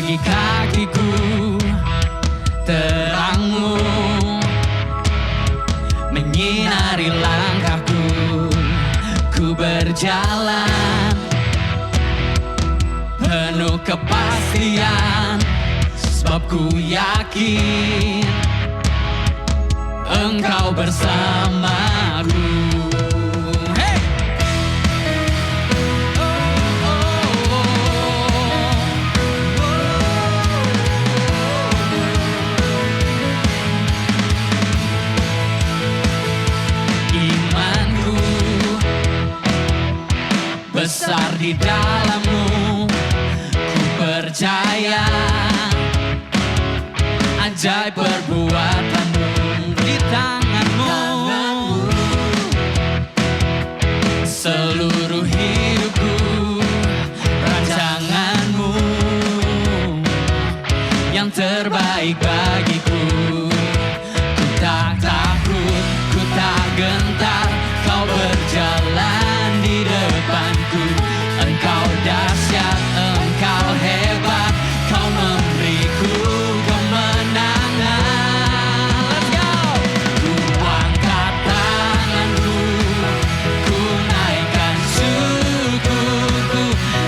bagi kakiku, terangmu menyinari langkahku. Ku berjalan penuh kepastian, sebab ku yakin Engkau bersamaku. Besar di dalam-Mu, ku percaya ajaib perbuatan-Mu di tangan-Mu. Seluruh hidupku, rancangan-Mu yang terbaik bagiku. Ku tak takut, ku tak gentar, Kau berjalan di depanku. Engkau dahsyat, Engkau hebat, Kau memberiku kemenangan. Let's go! Ku angkat tanganku, ku naikkan syukurku.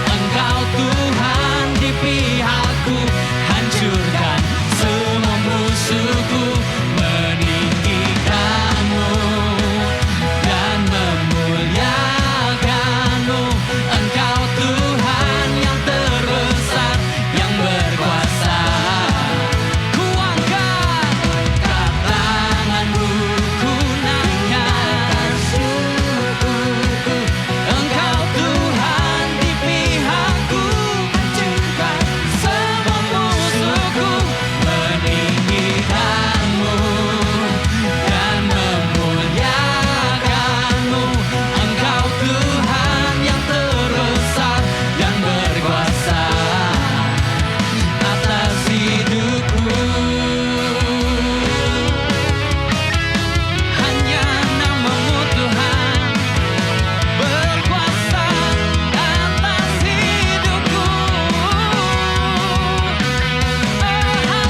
Engkau Tuhan di pihakku, hancurkan semua musuhku. Meninggikan-Mu dan memuliakan-Mu. Engkau Tuhan yang terbesar, yang berkuasa. Ku angkat tanganku, ku naikkan syukurku. Engkau Tuhan di pihakku, hancurkan semua musuhku. Meninggikan-Mu dan memuliakan-Mu. Engkau Tuhan yang terbesar, yang berkuasa atas hidupku. Hanya nama-Mu Tuhan berkuasa atas hidupku.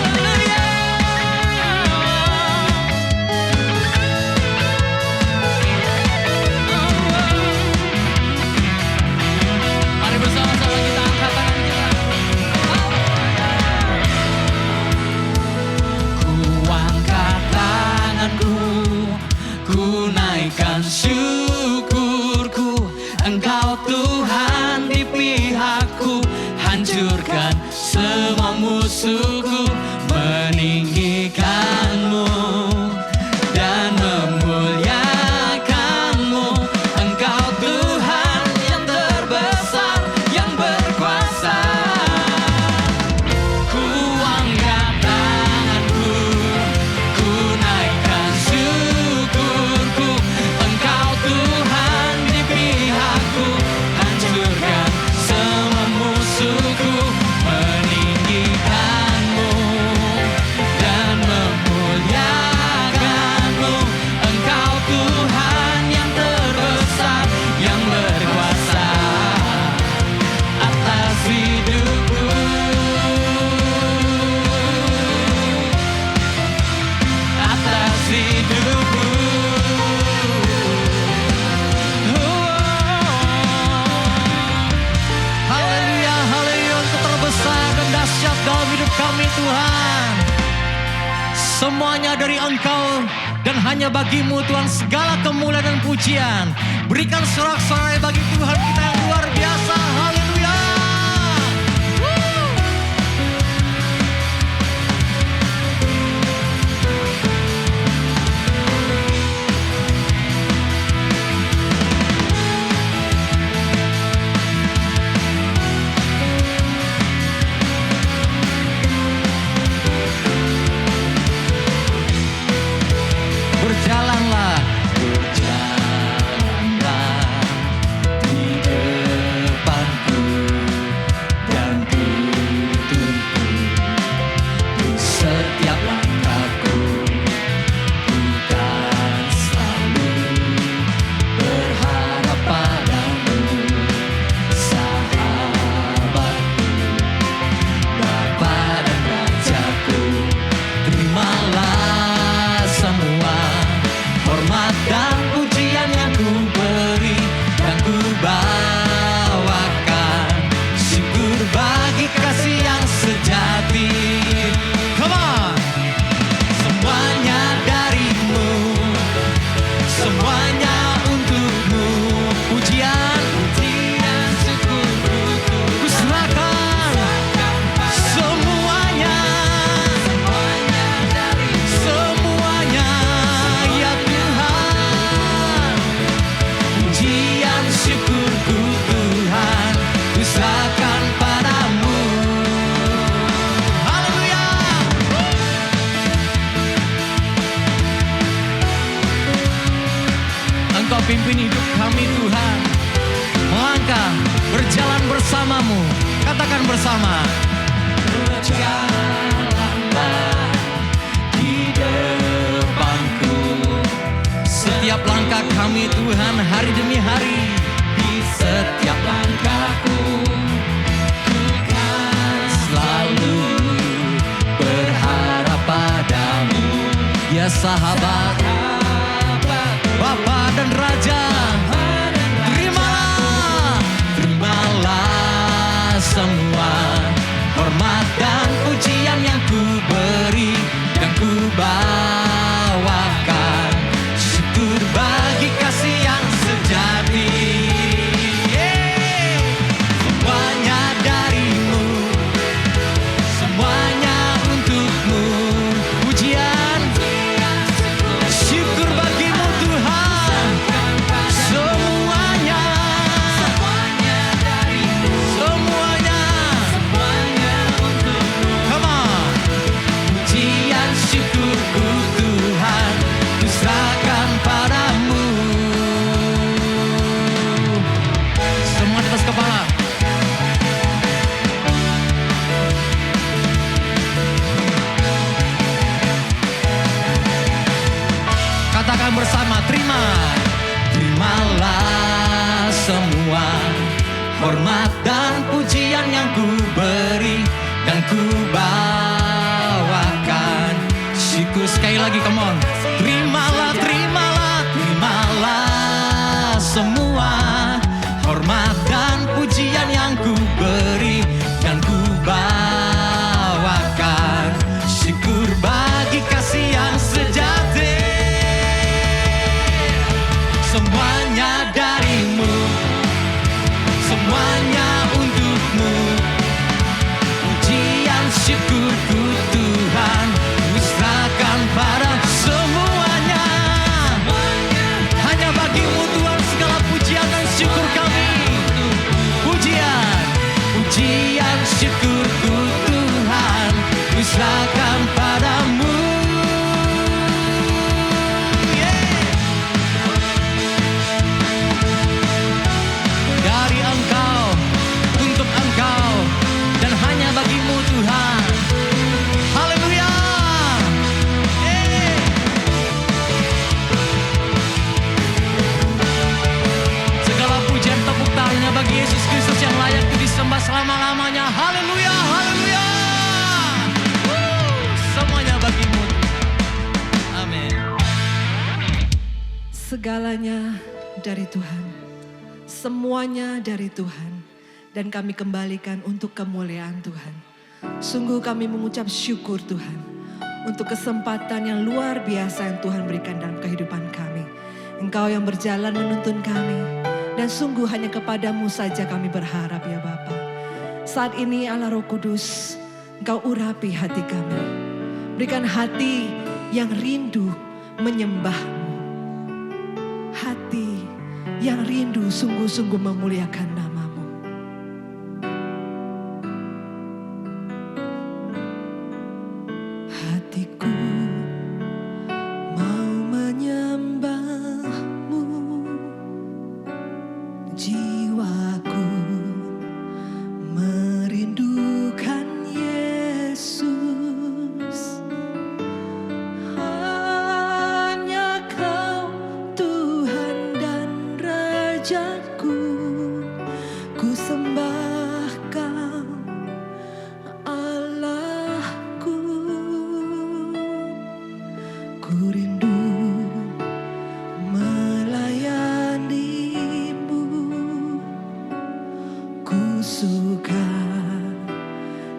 Haleluya. Mari bersama-sama kita angkat tangan kita. Ku angkat tanganku, ku naikkan syukurku. Engkau Tuhan di pihakku, hancurkan semua musuhku. Meninggikan-Mu dan memuliakan-Mu. Engkau Tuhan yang terbesar, yang berkuasa. Ku angkat tanganku, ku naikkan syukurku. Engkau Tuhan di pihakku, hancurkan semua musuhku. Meninggikan-Mu dan memuliakan-Mu. Engkau Tuhan yang terbesar, yang berkuasa atas hidupku. Atas hidupku. Haleluya, haleluya. Engkau terbesar dan dahsyat dalam hidup kami Tuhan. Semuanya dari Engkau dan hanya bagi-Mu Tuhan segala kemuliaan dan pujian. Berikan sorak-sorai bagi Tuhan kita yang luar biasa. Haleluya. Berjalanlah, berjalanlah di depanku. Engkau pimpin hidup kami Tuhan. Melangkah, berjalan bersamamu. Katakan bersama. Berjalanlah di depanku. Setiap langkah kami Tuhan, hari demi hari. Di setiap langkahku, ku kan selalu berharap padamu. Ya sahabat, Bapa dan Raja, terimalah semua hormat dan pujian yang ku beri dan ku bawakan. Syukur bagi kasih yang sejati. Semuanya darimu, semuanya untukmu. Pujian, syukur bagimu Tuhan. Semuanya darimu, semuanya untukmu. Come on. Pujian syukurku Tuhan, ku serahkan padamu. Semua di atas kepala. Katakan bersama, terimalah semua hormat dan pujian yang ku beri dan ku bawakan. Syukur sekali lagi, come on. Terimalah semua hormat dan pujian yang ku beri dan ku bawakan. Syukur bagi kasih yang sejati. Semuanya darimu, semuanya untukmu. Pujian syukurku Tuhan, ku serahkan pada semuanya. Hanya bagimu Tuhan segala pujian dan syukur kami. Pujian syukurku Tuhan, ku serahkan padamu. Dari Engkau, untuk Engkau, dan hanya bagimu Tuhan. Haleluya. Segala pujian tepuk tangannya bagi Yesus Kristus yang layak disembah selama-lamanya. Haleluya, haleluya. Semuanya bagimu. Amin. Segalanya dari Tuhan, semuanya dari Tuhan, dan kami kembalikan untuk kemuliaan Tuhan. Sungguh kami mengucap syukur Tuhan untuk kesempatan yang luar biasa yang Tuhan berikan dalam kehidupan kami. Engkau yang berjalan menuntun kami, dan sungguh hanya kepadamu saja kami berharap ya Bapa. Saat ini Allah Roh Kudus, Engkau urapi hati kami. Berikan hati yang rindu menyembah-Mu. Hati yang rindu sungguh-sungguh memuliakan nama-Mu. Hatiku mau menyembah-Mu, jiwaku merindukan Yesus. Hanya Kau Tuhan dan Rajaku, ku sembah Kau Allahku. Ku rindu melayani-Mu, ku suka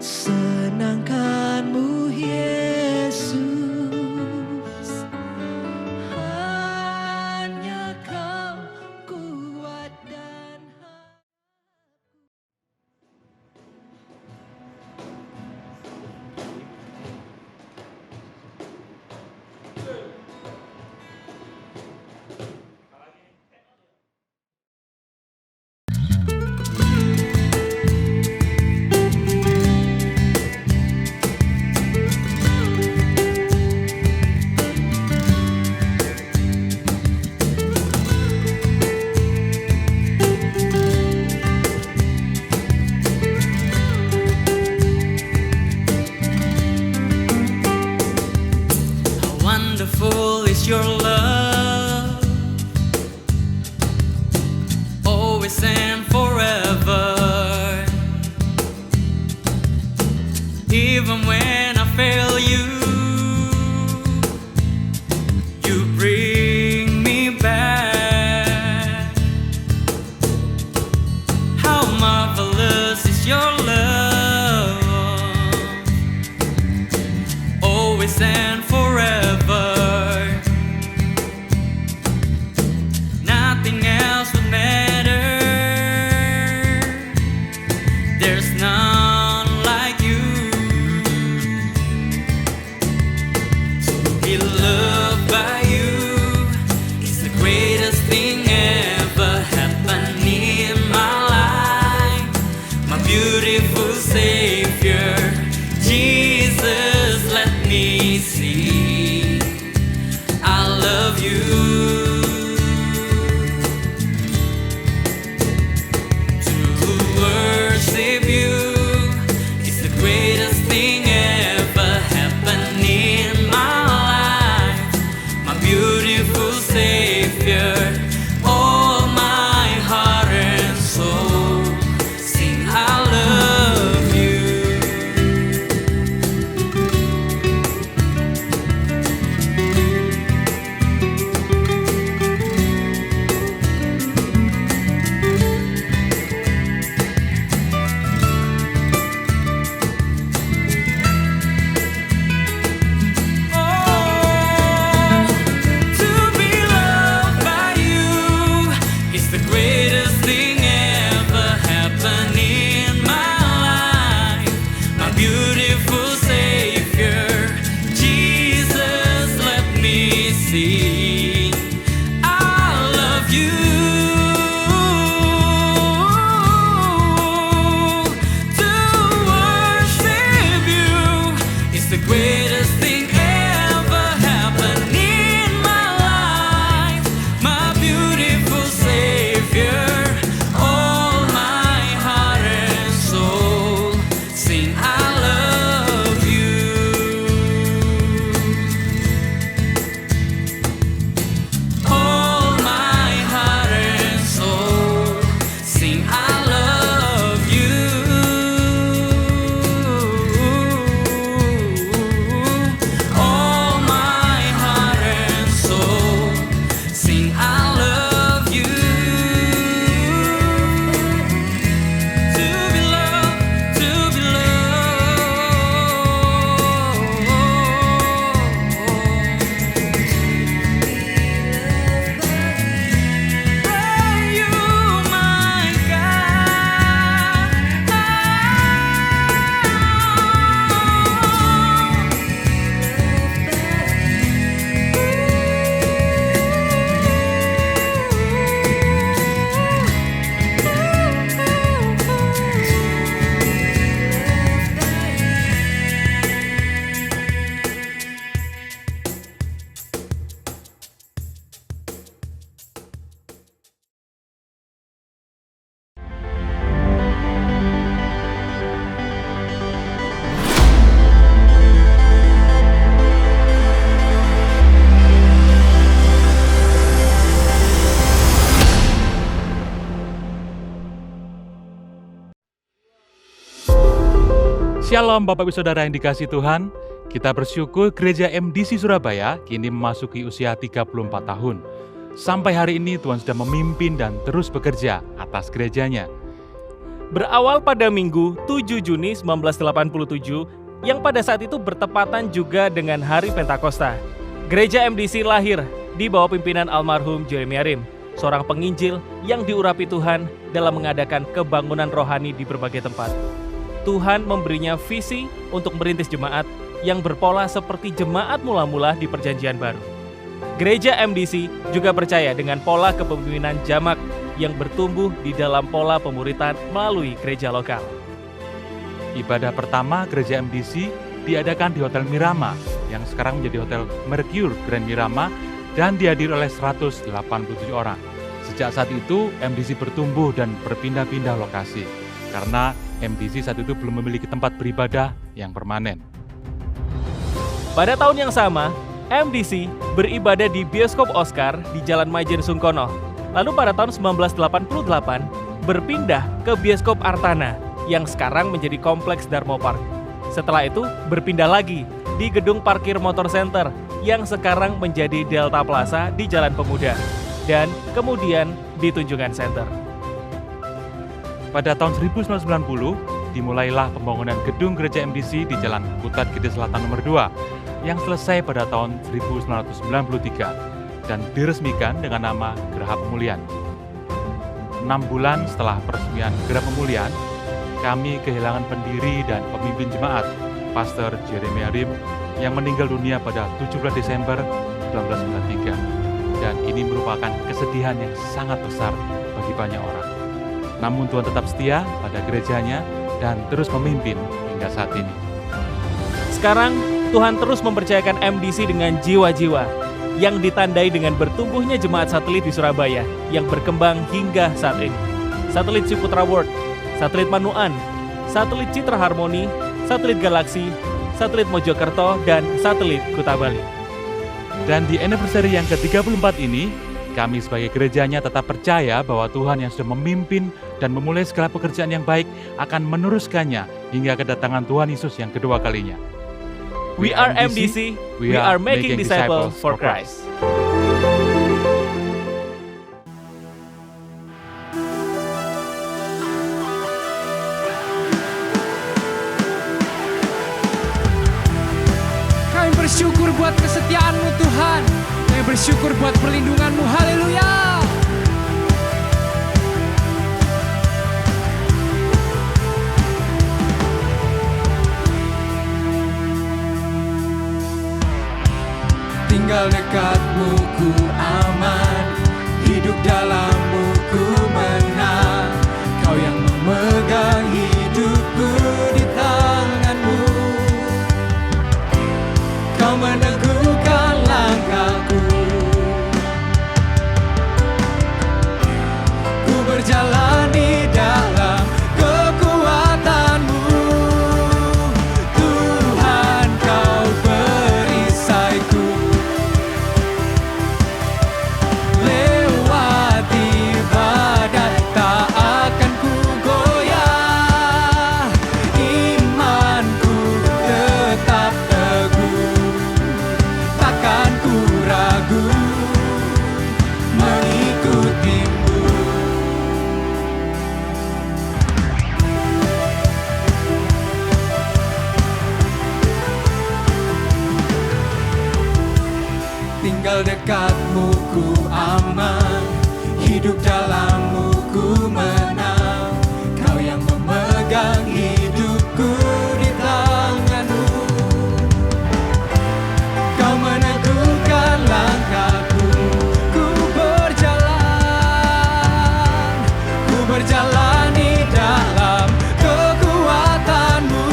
senangkan-Mu Yesus. Hanya Kau kuat what matter. There's none like you. To be loved by you is the greatest thing ever happened in my life. My beautiful Savior, Jesus, let me see I love you. To worship you is the greatest thing ever happened in my life. My beautiful Savior, all my heart and soul sing I love you. Oh, to be loved by you is the greatest thing ever happened in my life. My beautiful Savior, Jesus, let me sing I love you. To worship you is the greatest thing ever happened in my life. My beautiful Savior, all my heart and soul sing I love you. All my heart and soul sing I love you. All my heart and soul sing I love you. To be loved, to be loved. You, my Shalom Bapak Ibu Saudara yang dikasihi Tuhan, kita bersyukur Gereja MDC Surabaya kini memasuki usia 34 tahun. Sampai hari ini Tuhan sudah memimpin dan terus bekerja atas gerejanya. Berawal pada Minggu 7 Juni 1987 yang pada saat itu bertepatan juga dengan Hari Pentakosta. Gereja MDC lahir di bawah pimpinan almarhum Jeremy Arim, seorang penginjil yang diurapi Tuhan dalam mengadakan kebangunan rohani di berbagai tempat. Tuhan memberinya visi untuk merintis jemaat yang berpola seperti jemaat mula-mula di Perjanjian Baru. Gereja MDC juga percaya dengan pola kepemimpinan jamak yang bertumbuh di dalam pola pemuritan melalui gereja lokal. Ibadah pertama Gereja MDC diadakan di Hotel Mirama yang sekarang menjadi Hotel Mercure Grand Mirama dan dihadiri oleh 187 orang. Sejak saat itu MDC bertumbuh dan berpindah-pindah lokasi karena MDC saat itu belum memiliki tempat beribadah yang permanen. Pada tahun yang sama, MDC beribadah di Bioskop Oscar di Jalan Majen Sungkono. Lalu pada tahun 1988 berpindah ke Bioskop Artana yang sekarang menjadi Kompleks Darmo Park. Setelah itu berpindah lagi di Gedung Parkir Motor Center yang sekarang menjadi Delta Plaza di Jalan Pemuda dan kemudian di Tunjungan Center. Pada tahun 1990, dimulailah pembangunan gedung Gereja MDC di Jalan Putat Gede Selatan nomor 2 yang selesai pada tahun 1993 dan diresmikan dengan nama Geraha Pemulihan. 6 bulan setelah peresmian Gerak Pemulihan, kami kehilangan pendiri dan pemimpin jemaat, Pastor Jeremiah Rim, yang meninggal dunia pada 17 Desember 1993. Dan ini merupakan kesedihan yang sangat besar bagi banyak orang. Namun Tuhan tetap setia pada gerejanya dan terus memimpin hingga saat ini. Sekarang, Tuhan terus mempercayakan MDC dengan jiwa-jiwa yang ditandai dengan bertumbuhnya jemaat satelit di Surabaya yang berkembang hingga saat ini. Satelit Ciputra World, Satelit Manuan, Satelit Citra Harmoni, Satelit Galaksi, Satelit Mojokerto, dan Satelit Kuta Bali. Dan di anniversary yang ke-34 ini, kami sebagai gerejanya tetap percaya bahwa Tuhan yang sudah memimpin dan memulai segala pekerjaan yang baik akan meneruskannya hingga kedatangan Tuhan Yesus yang kedua kalinya. We are MDC, we are making disciples for Christ. Kami bersyukur buat kesetiaan-Mu Tuhan. Kami bersyukur buat perlindungan-Mu. Haleluya. Tinggal dekat-Mu ku aman, hidup dalam-Mu ku menang. Kau yang memegang hidupku di tangan-Mu. Kau meneguhkan langkahku. Ku berjalan di dalam kekuatan-Mu. Tuhan, Kau perisaiku. Lewati badai tak akan ku goyah. Imanku tetap teguh, takkan ku ragu mengikuti-Mu. Tinggal dekat-Mu ku aman, hidup dalam-Mu ku menang. Kau yang memegang hidupku di tangan-Mu. Kau meneguhkan langkahku. Ku berjalan di dalam kekuatan-Mu.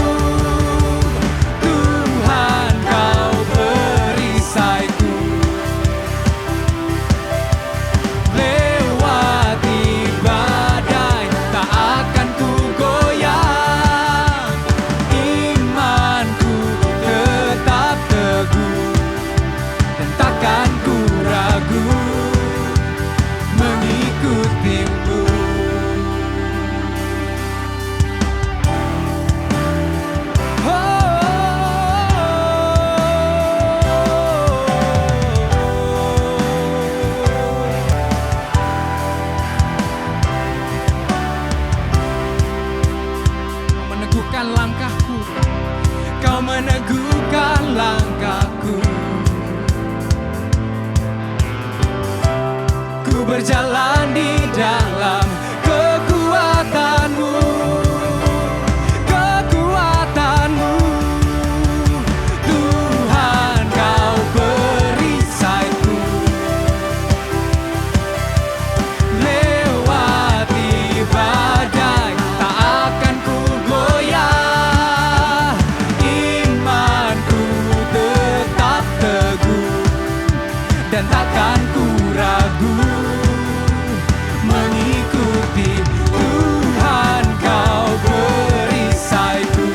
Tuhan, Kau perisaiku. Lewati badai tak akan ku goyah. Imanku tetap teguh dan takkan ku ragu mengikuti-Mu. Meneguhkan langkahku. Kau meneguhkan langkahku. Ku berjalan di dalam kekuatan-Mu. Kekuatan-Mu. Tuhan, Kau perisaiku. Lewati badai tak akan ku goyah. Imanku tetap teguh dan takkan ku ragu mengikuti. Tuhan, Kau perisaiku.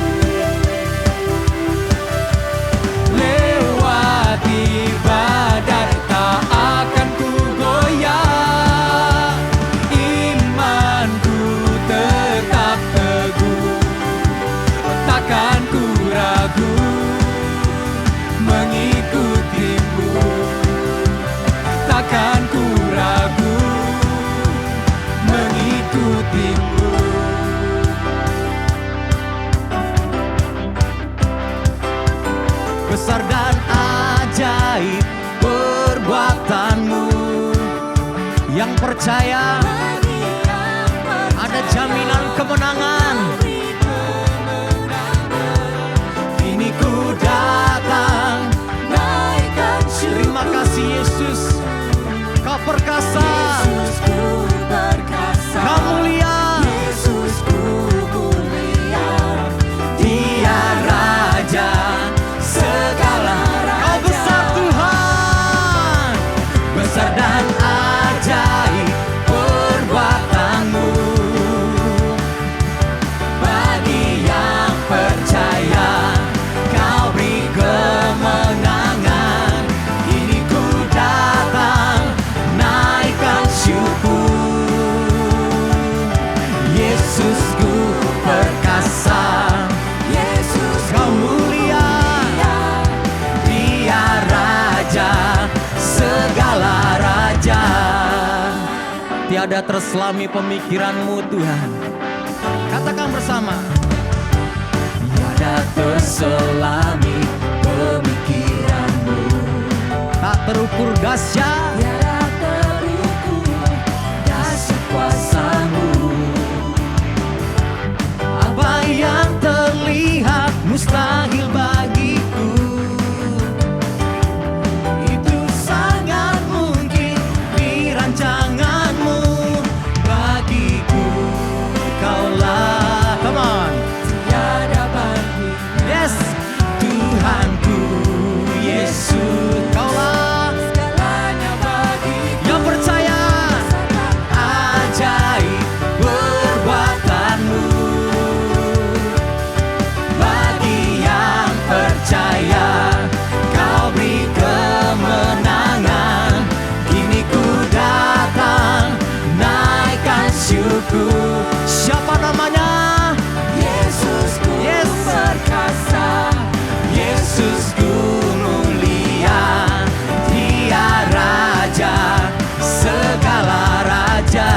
Lewati badai tak akan ku goyah. Imanku tetap teguh, takkan ku ragu mengikuti-Mu. Takkan ku ragu mengikuti-Mu. Besar dan ajaib perbuatan-Mu, yang percaya ada jaminan kemenangan. Kini ku datang, terima kasih Yesus. Kau perkasa, Kau mulia, Dia Raja segala. Kau besar Tuhan, besar dan ajaib perbuatanmu. Bagi yang percaya, Kau beri kemenangan. Kini ku datang, naikkan syukur. Yesusku perkasa, Kau mulia, Dia Raja segala raja. Tiada terselami pemikiranmu Tuhan. Katakan bersama. Tiada terselami pemikiranmu. Tak terukur dahsyat, dahsyat kuasamu. Apa yang terlihat mustahil bagiku, itu sangat mungkin di rancanganmu. Bagiku Kaulah, come on, tiada banding. Yes, Tuhanku Yesus, Kaulah segalanya bagiku. Yang percaya, ajaib perbuatanmu. Bagi yang percaya, Kau beri kemenangan. Kini ku datang, naikkan syukur. Siapa namanya? Yesusku perkasa, Yesusku mulia, Dia Raja segala raja.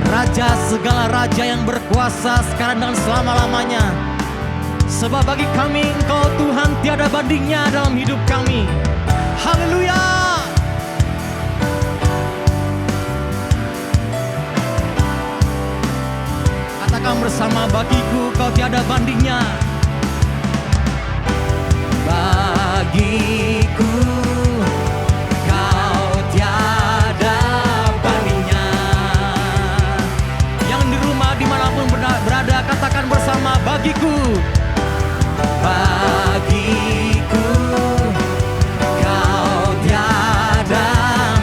Raja segala raja yang berkuasa sekarang dan selama-lamanya. Sebab bagi kami Engkau Tuhan tiada bandingnya dalam hidup kami. Haleluya. Katakan bersama, bagiku Kau tiada bandingnya. Bagiku Kau tiada bandingnya. Yang di rumah dimanapun berada, katakan bersama, bagiku. Bagiku Kau tiada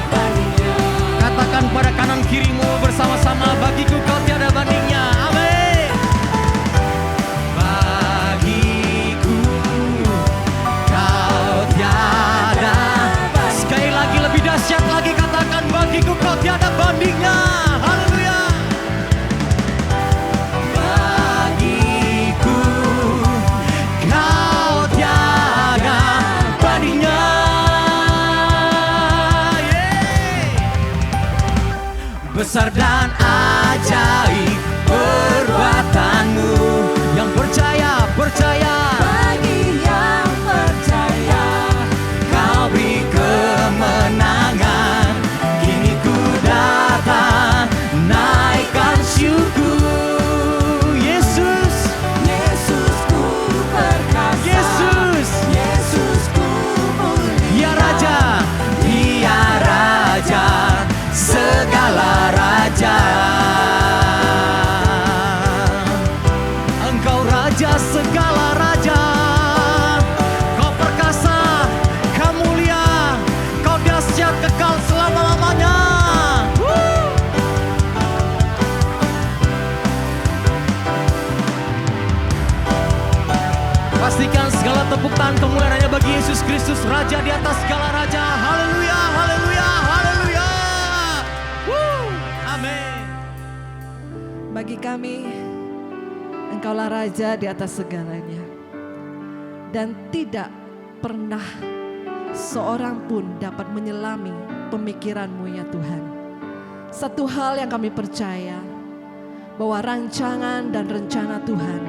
bandingnya. Katakan pada kanan kirimu bersama-sama, bagiku Kau tiada bandingnya. Amin. Bagiku Kau tiada. Sekali lagi lebih dahsyat lagi, katakan, bagiku Kau tiada bandingnya. Haleluya. Bagiku Kau tiada bandingnya. Besar dan ajaib perbuatanmu. Yang percaya, percaya. Bagi yang percaya, Kau beri kemenangan. Kini ku datang, naikkan syukur. Yesus, Yesusku perkasa, Yesusku mulia, Dia Raja, Dia Raja segala raja. Engkau Raja segala raja. Kau perkasa, Kau mulia, Kau dahsyat kekal selama-lamanya. Pastikan segala tepuk tangan kemuliaan hanya bagi Yesus Kristus, Raja di atas segala raja. Haleluya, haleluya, haleluya. Amin. Bagi kami, Engkaulah Raja di atas segalanya. Dan tidak pernah seorang pun dapat menyelami pemikiran-Mu ya Tuhan. Satu hal yang kami percaya, bahwa rancangan dan rencana Tuhan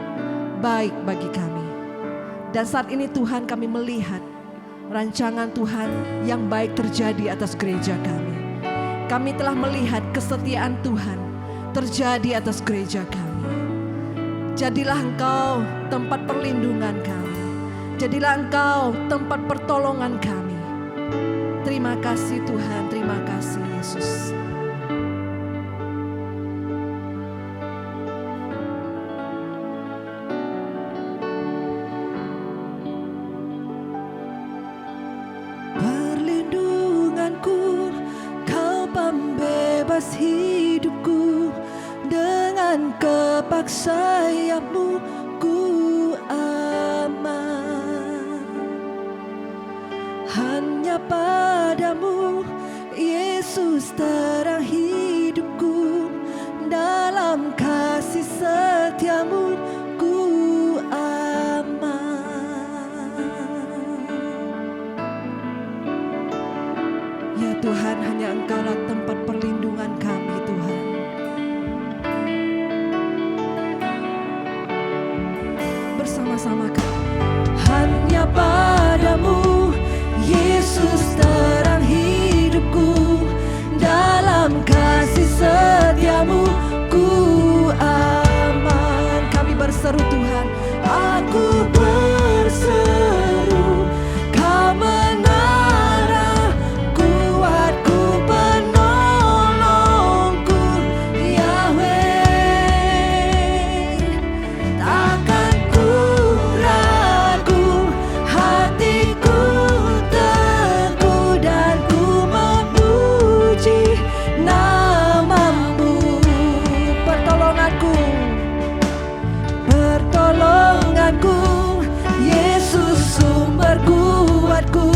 baik bagi kami. Dan saat ini Tuhan, kami melihat rancangan Tuhan yang baik terjadi atas gereja kami. Kami telah melihat kesetiaan Tuhan terjadi atas gereja kami. Jadilah Engkau tempat perlindungan kami. Jadilah Engkau tempat pertolongan kami. Terima kasih Tuhan, terima kasih Yesus. Perlindunganku, Kau pembebas hidupku, dengan kepak sayap-Mu ku aman. Hanya padamu Yesus terang hidupku, dalam kasih setia-Mu ku aman. Ya Tuhan, hanya Engkaulah tempat perlindungan kami Tuhan. Bersama-sama kami. Hanya padamu Yesus terang hidupku, dalam kasih setia-Mu ku aman. Kami berseru Tuhan, aku berseru, Kau menara kuatku, penolongku, Yahweh. Takkan ku ragu, hatiku teguh dan ku memuji nama-Mu. Pertolonganku, pertolonganku, Yesus sumber kuatku,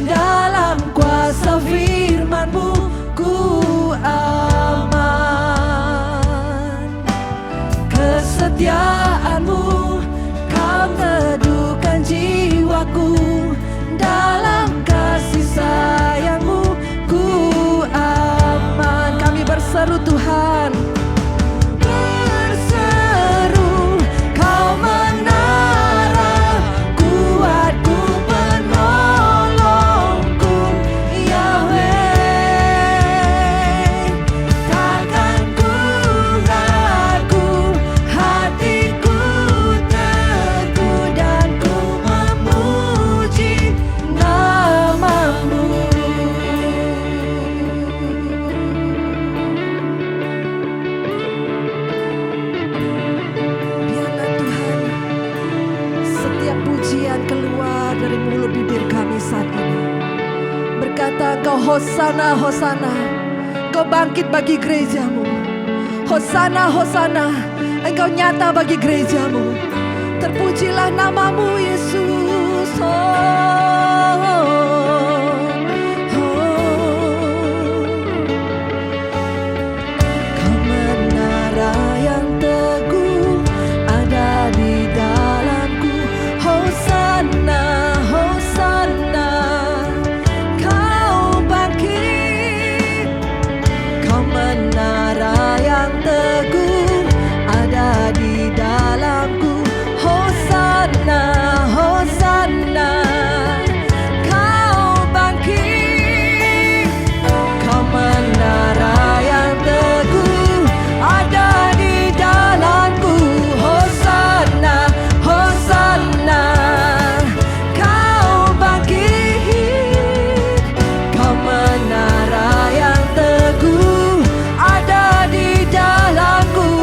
dalam kuasa firman-Mu ku aman. Kesetiaan-Mu Kau teduhkan jiwaku, dalam kasih sayang-Mu ku aman. Kami berseru Tuhan, berseru, Kau menara kuatku, penolongku, Yahweh. Takkan ku ragu, hatiku teguh dan ku memuji nama-Mu. Biarlah Tuhan, setiap pujian keluar dari mulut bibir kami saat ini, berkata Engkau Hosana, Hosana. Engkau bangkit bagi gereja-Mu. Hosana, Hosana. Engkau nyata bagi gereja-Mu. Terpujilah nama-Mu Yesus. Kau menara yang teguh, ada di dalamku. Hosana, Hosana. Kau bangkit, Kau menara yang teguh, ada di dalamku. Hosana, Hosana. Kau bangkit, Kau menara yang teguh, ada di dalamku. Hosana, Hosana. Kau bangkit, Kau menara yang teguh, ada di dalamku.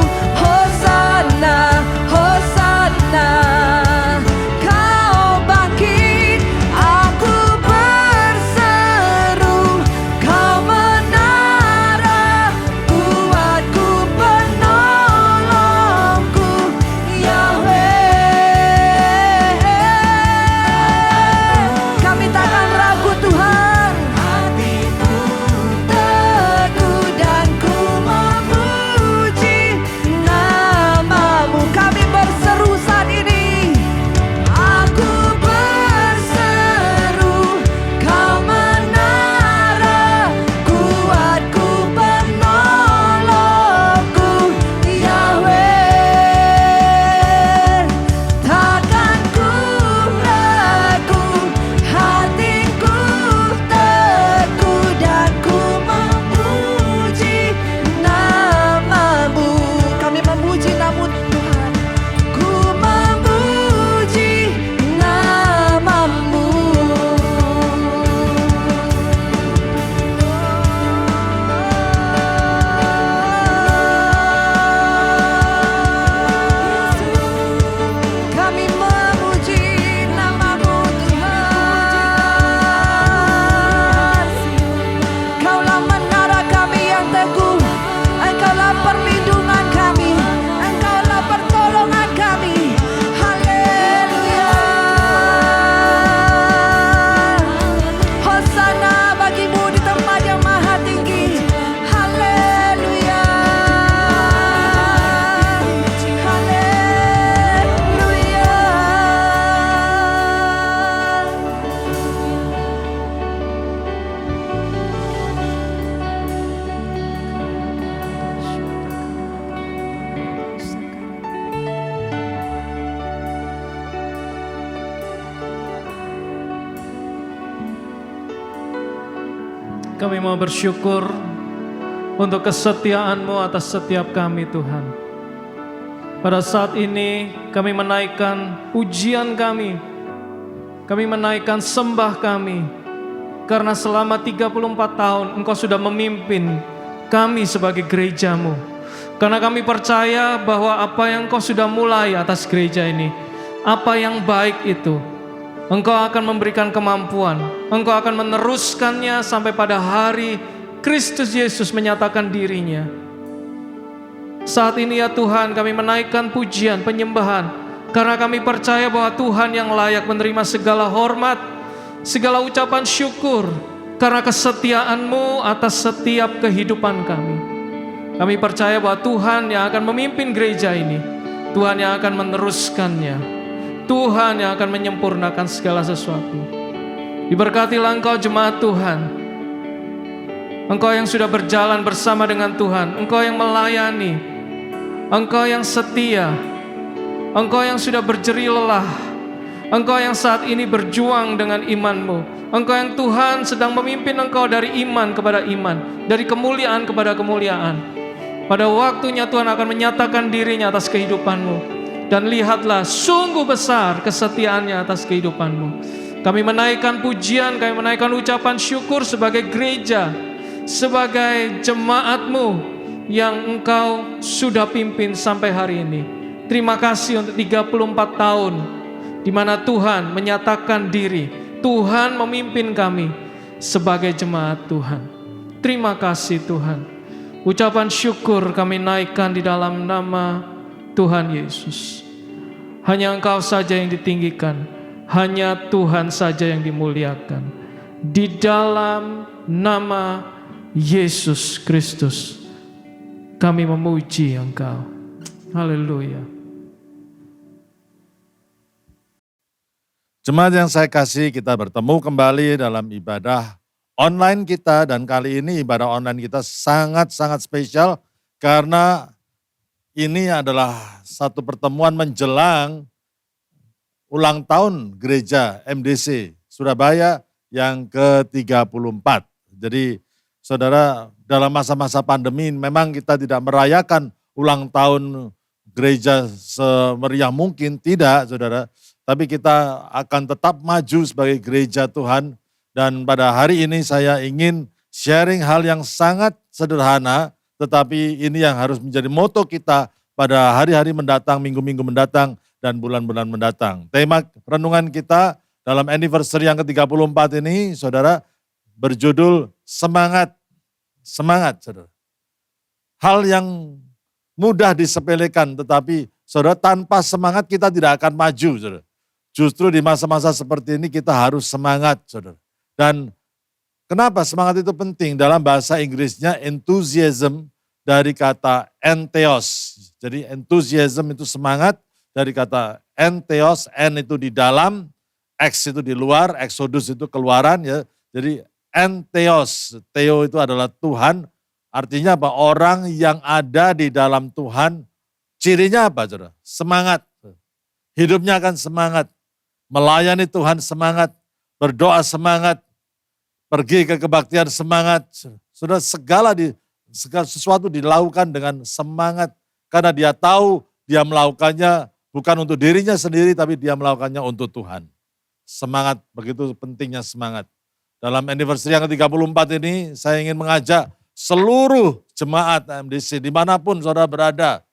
Kami mau bersyukur untuk kesetiaan-Mu atas setiap kami Tuhan. Pada saat ini kami menaikkan pujian kami menaikkan sembah kami, karena selama 34 tahun Engkau sudah memimpin kami sebagai gereja-Mu. Karena kami percaya bahwa apa yang Engkau sudah mulai atas gereja ini, apa yang baik itu, Engkau akan memberikan kemampuan, Engkau akan meneruskannya sampai pada hari Kristus Yesus menyatakan dirinya. Saat ini ya Tuhan, kami menaikkan pujian, penyembahan, karena kami percaya bahwa Tuhan yang layak menerima segala hormat, segala ucapan syukur, karena kesetiaan-Mu atas setiap kehidupan kami. Kami percaya bahwa Tuhan yang akan memimpin gereja ini, Tuhan yang akan meneruskannya, Tuhan yang akan menyempurnakan segala sesuatu. Diberkatilah Engkau jemaat Tuhan, Engkau yang sudah berjalan bersama dengan Tuhan, Engkau yang melayani, Engkau yang setia, Engkau yang sudah berjerih lelah, Engkau yang saat ini berjuang dengan iman-Mu, Engkau yang Tuhan sedang memimpin Engkau dari iman kepada iman, dari kemuliaan kepada kemuliaan. Pada waktunya Tuhan akan menyatakan dirinya atas kehidupan-Mu. Dan lihatlah sungguh besar kesetiaannya atas kehidupan-Mu. Kami menaikkan pujian, kami menaikkan ucapan syukur sebagai gereja, sebagai jemaat-Mu yang Engkau sudah pimpin sampai hari ini. Terima kasih untuk 34 tahun di mana Tuhan menyatakan diri, Tuhan memimpin kami sebagai jemaat Tuhan. Terima kasih Tuhan. Ucapan syukur kami naikkan di dalam nama Tuhan Yesus. Hanya Engkau saja yang ditinggikan, hanya Tuhan saja yang dimuliakan. Di dalam nama Yesus Kristus kami memuji Engkau. Haleluya. Jemaat yang saya kasih, kita bertemu kembali dalam ibadah online kita, dan kali ini ibadah online kita sangat-sangat spesial karena ini adalah satu pertemuan menjelang ulang tahun gereja MDC Surabaya yang ke-34. Jadi saudara, dalam masa-masa pandemi memang kita tidak merayakan ulang tahun gereja semeriah mungkin, tidak saudara. Tapi kita akan tetap maju sebagai gereja Tuhan. Dan pada hari ini saya ingin sharing hal yang sangat sederhana, tetapi ini yang harus menjadi moto kita pada hari-hari mendatang, minggu-minggu mendatang, dan bulan-bulan mendatang. Tema renungan kita dalam anniversary yang ke-34 ini, saudara, berjudul semangat. Semangat, saudara. Hal yang mudah disepelekan, tetapi saudara, tanpa semangat kita tidak akan maju, saudara. Justru di masa-masa seperti ini kita harus semangat, saudara. Dan kenapa semangat itu penting? Dalam bahasa Inggrisnya enthusiasm dari kata entheos. Jadi enthusiasm itu semangat dari kata entheos, en itu di dalam, ex itu di luar, exodus itu keluaran ya. Jadi entheos, theo itu adalah Tuhan. Artinya apa? Orang yang ada di dalam Tuhan, cirinya apa saudara? Semangat. Hidupnya akan semangat. Melayani Tuhan semangat. Berdoa semangat. Pergi ke kebaktian semangat. Sudah segala sesuatu dilakukan dengan semangat. Karena dia tahu dia melakukannya bukan untuk dirinya sendiri, tapi dia melakukannya untuk Tuhan. Semangat, begitu pentingnya semangat. Dalam anniversary yang ke-34 ini, saya ingin mengajak seluruh jemaat MDC, dimanapun saudara berada,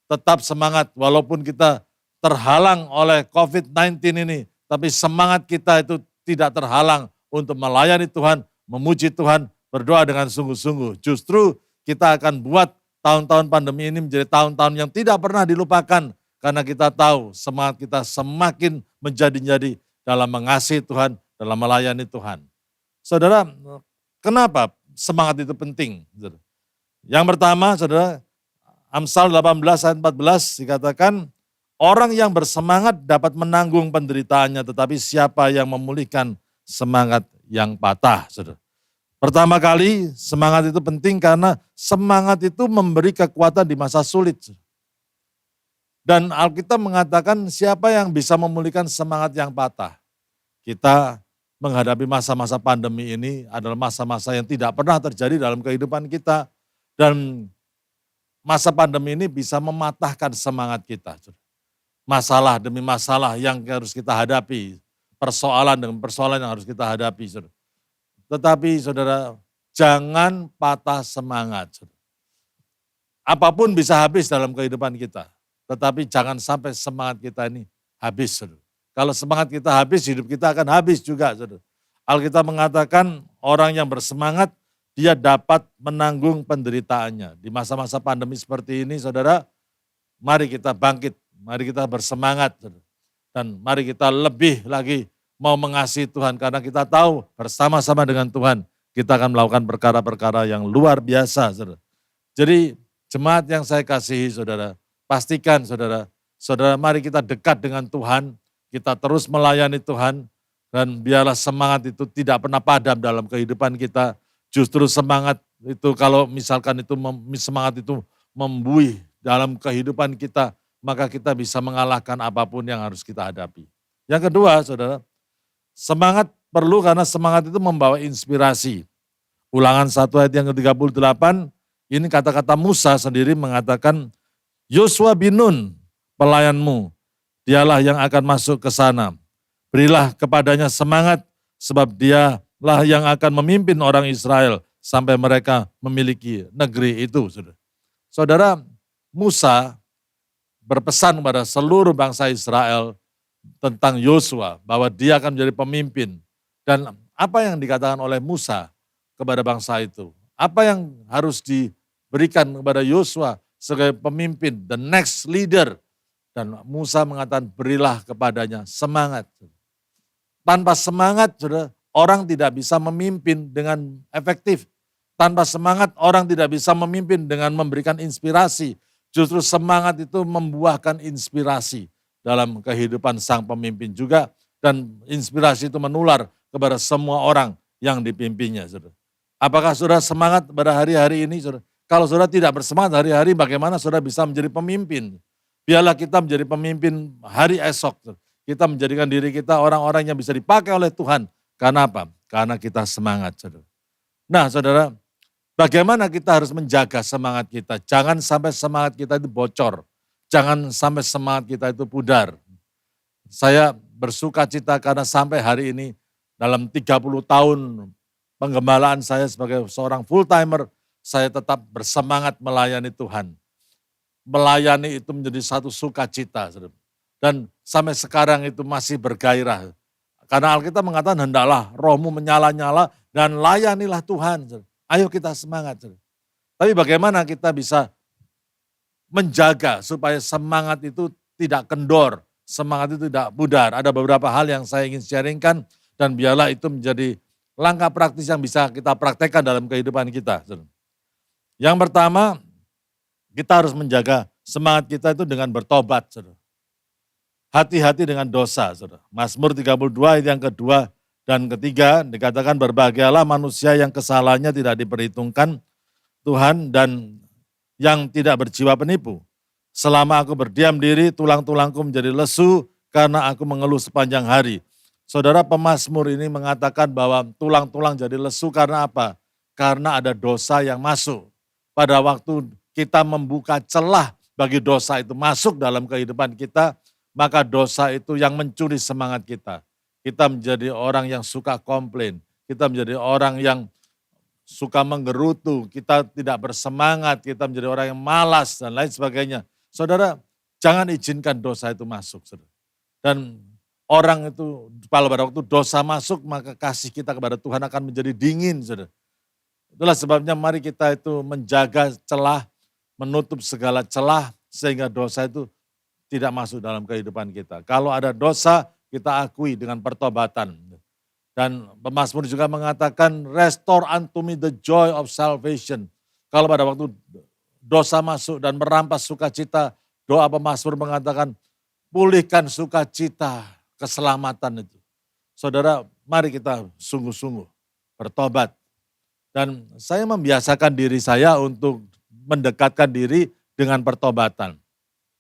tetap semangat walaupun kita terhalang oleh COVID-19 ini. Tapi semangat kita itu tidak terhalang untuk melayani Tuhan, memuji Tuhan, berdoa dengan sungguh-sungguh. Justru kita akan buat tahun-tahun pandemi ini menjadi tahun-tahun yang tidak pernah dilupakan. Karena kita tahu semangat kita semakin menjadi-jadi dalam mengasihi Tuhan, dalam melayani Tuhan. Saudara, kenapa semangat itu penting? Yang pertama, saudara, Amsal 18 ayat 14 dikatakan, orang yang bersemangat dapat menanggung penderitaannya, tetapi siapa yang memulihkan semangat yang patah, saudara. Pertama kali semangat itu penting karena semangat itu memberi kekuatan di masa sulit. Dan Alkitab mengatakan siapa yang bisa memulihkan semangat yang patah. Kita menghadapi masa-masa pandemi ini adalah masa-masa yang tidak pernah terjadi dalam kehidupan kita. Dan masa pandemi ini bisa mematahkan semangat kita. Masalah demi masalah yang harus kita hadapi. Persoalan dengan persoalan yang harus kita hadapi. Tetapi saudara, jangan patah semangat. Apapun bisa habis dalam kehidupan kita. Tetapi jangan sampai semangat kita ini habis. Kalau semangat kita habis, hidup kita akan habis juga. Alkitab mengatakan orang yang bersemangat, dia dapat menanggung penderitaannya. Di masa-masa pandemi seperti ini, saudara, mari kita bangkit, mari kita bersemangat. Dan mari kita lebih lagi mau mengasihi Tuhan, karena kita tahu bersama-sama dengan Tuhan, kita akan melakukan perkara-perkara yang luar biasa. Saudara. Jadi jemaat yang saya kasihi saudara, pastikan saudara, mari kita dekat dengan Tuhan, kita terus melayani Tuhan, dan biarlah semangat itu tidak pernah padam dalam kehidupan kita. Justru semangat itu kalau misalkan semangat itu membuih dalam kehidupan kita, maka kita bisa mengalahkan apapun yang harus kita hadapi. Yang kedua saudara, semangat perlu karena semangat itu membawa inspirasi. Ulangan 1 ayat yang ke-38, ini kata-kata Musa sendiri mengatakan, Yosua bin Nun, pelayanmu, dialah yang akan masuk ke sana. Berilah kepadanya semangat, sebab dialah yang akan memimpin orang Israel sampai mereka memiliki negeri itu. Saudara, Musa berpesan kepada seluruh bangsa Israel tentang Yosua, bahwa dia akan menjadi pemimpin. Dan apa yang dikatakan oleh Musa kepada bangsa itu? Apa yang harus diberikan kepada Yosua sebagai pemimpin, the next leader? Dan Musa mengatakan, berilah kepadanya semangat. Tanpa semangat, saudara, orang tidak bisa memimpin dengan efektif. Tanpa semangat, orang tidak bisa memimpin dengan memberikan inspirasi. Justru semangat itu membuahkan inspirasi dalam kehidupan sang pemimpin juga. Dan inspirasi itu menular kepada semua orang yang dipimpinnya. Saudara. Apakah saudara semangat pada hari-hari ini? Saudara? Kalau saudara tidak bersemangat hari-hari, bagaimana saudara bisa menjadi pemimpin? Biarlah kita menjadi pemimpin hari esok. Saudara. Kita menjadikan diri kita orang-orang yang bisa dipakai oleh Tuhan. Karena apa? Karena kita semangat. Saudara. Nah saudara, bagaimana kita harus menjaga semangat kita? Jangan sampai semangat kita itu bocor. Jangan sampai semangat kita itu pudar. Saya bersuka cita karena sampai hari ini dalam 30 tahun penggembalaan saya sebagai seorang full timer, saya tetap bersemangat melayani Tuhan. Melayani itu menjadi satu sukacita. Dan sampai sekarang itu masih bergairah. Karena Alkitab mengatakan hendaklah rohmu menyala-nyala dan layanilah Tuhan. Ayo kita semangat. Tapi bagaimana kita bisa menjaga supaya semangat itu tidak kendor, semangat itu tidak pudar. Ada beberapa hal yang saya ingin sharingkan dan biarlah itu menjadi langkah praktis yang bisa kita praktekkan dalam kehidupan kita. Yang pertama, kita harus menjaga semangat kita itu dengan bertobat. Hati-hati dengan dosa. Mazmur 32 ayat yang kedua dan ketiga dikatakan berbahagialah manusia yang kesalahannya tidak diperhitungkan Tuhan dan yang tidak berjiwa penipu. Selama aku berdiam diri, tulang-tulangku menjadi lesu karena aku mengeluh sepanjang hari. Saudara pemazmur ini mengatakan bahwa tulang-tulang jadi lesu karena apa? Karena ada dosa yang masuk. Pada waktu kita membuka celah bagi dosa itu masuk dalam kehidupan kita, maka dosa itu yang mencuri semangat kita. Kita menjadi orang yang suka komplain, kita menjadi orang yang suka menggerutu, kita tidak bersemangat, kita menjadi orang yang malas dan lain sebagainya. Saudara, jangan izinkan dosa itu masuk. Saudara. Dan orang itu, kalau pada waktu dosa masuk, maka kasih kita kepada Tuhan akan menjadi dingin. Saudara. Itulah sebabnya mari kita itu menjaga celah, menutup segala celah, sehingga dosa itu tidak masuk dalam kehidupan kita. Kalau ada dosa, kita akui dengan pertobatan. Dan pemazmur juga mengatakan, restore unto me the joy of salvation. Kalau pada waktu dosa masuk dan merampas sukacita, doa pemazmur mengatakan, pulihkan sukacita keselamatan itu. Saudara, mari kita sungguh-sungguh bertobat. Dan saya membiasakan diri saya untuk mendekatkan diri dengan pertobatan.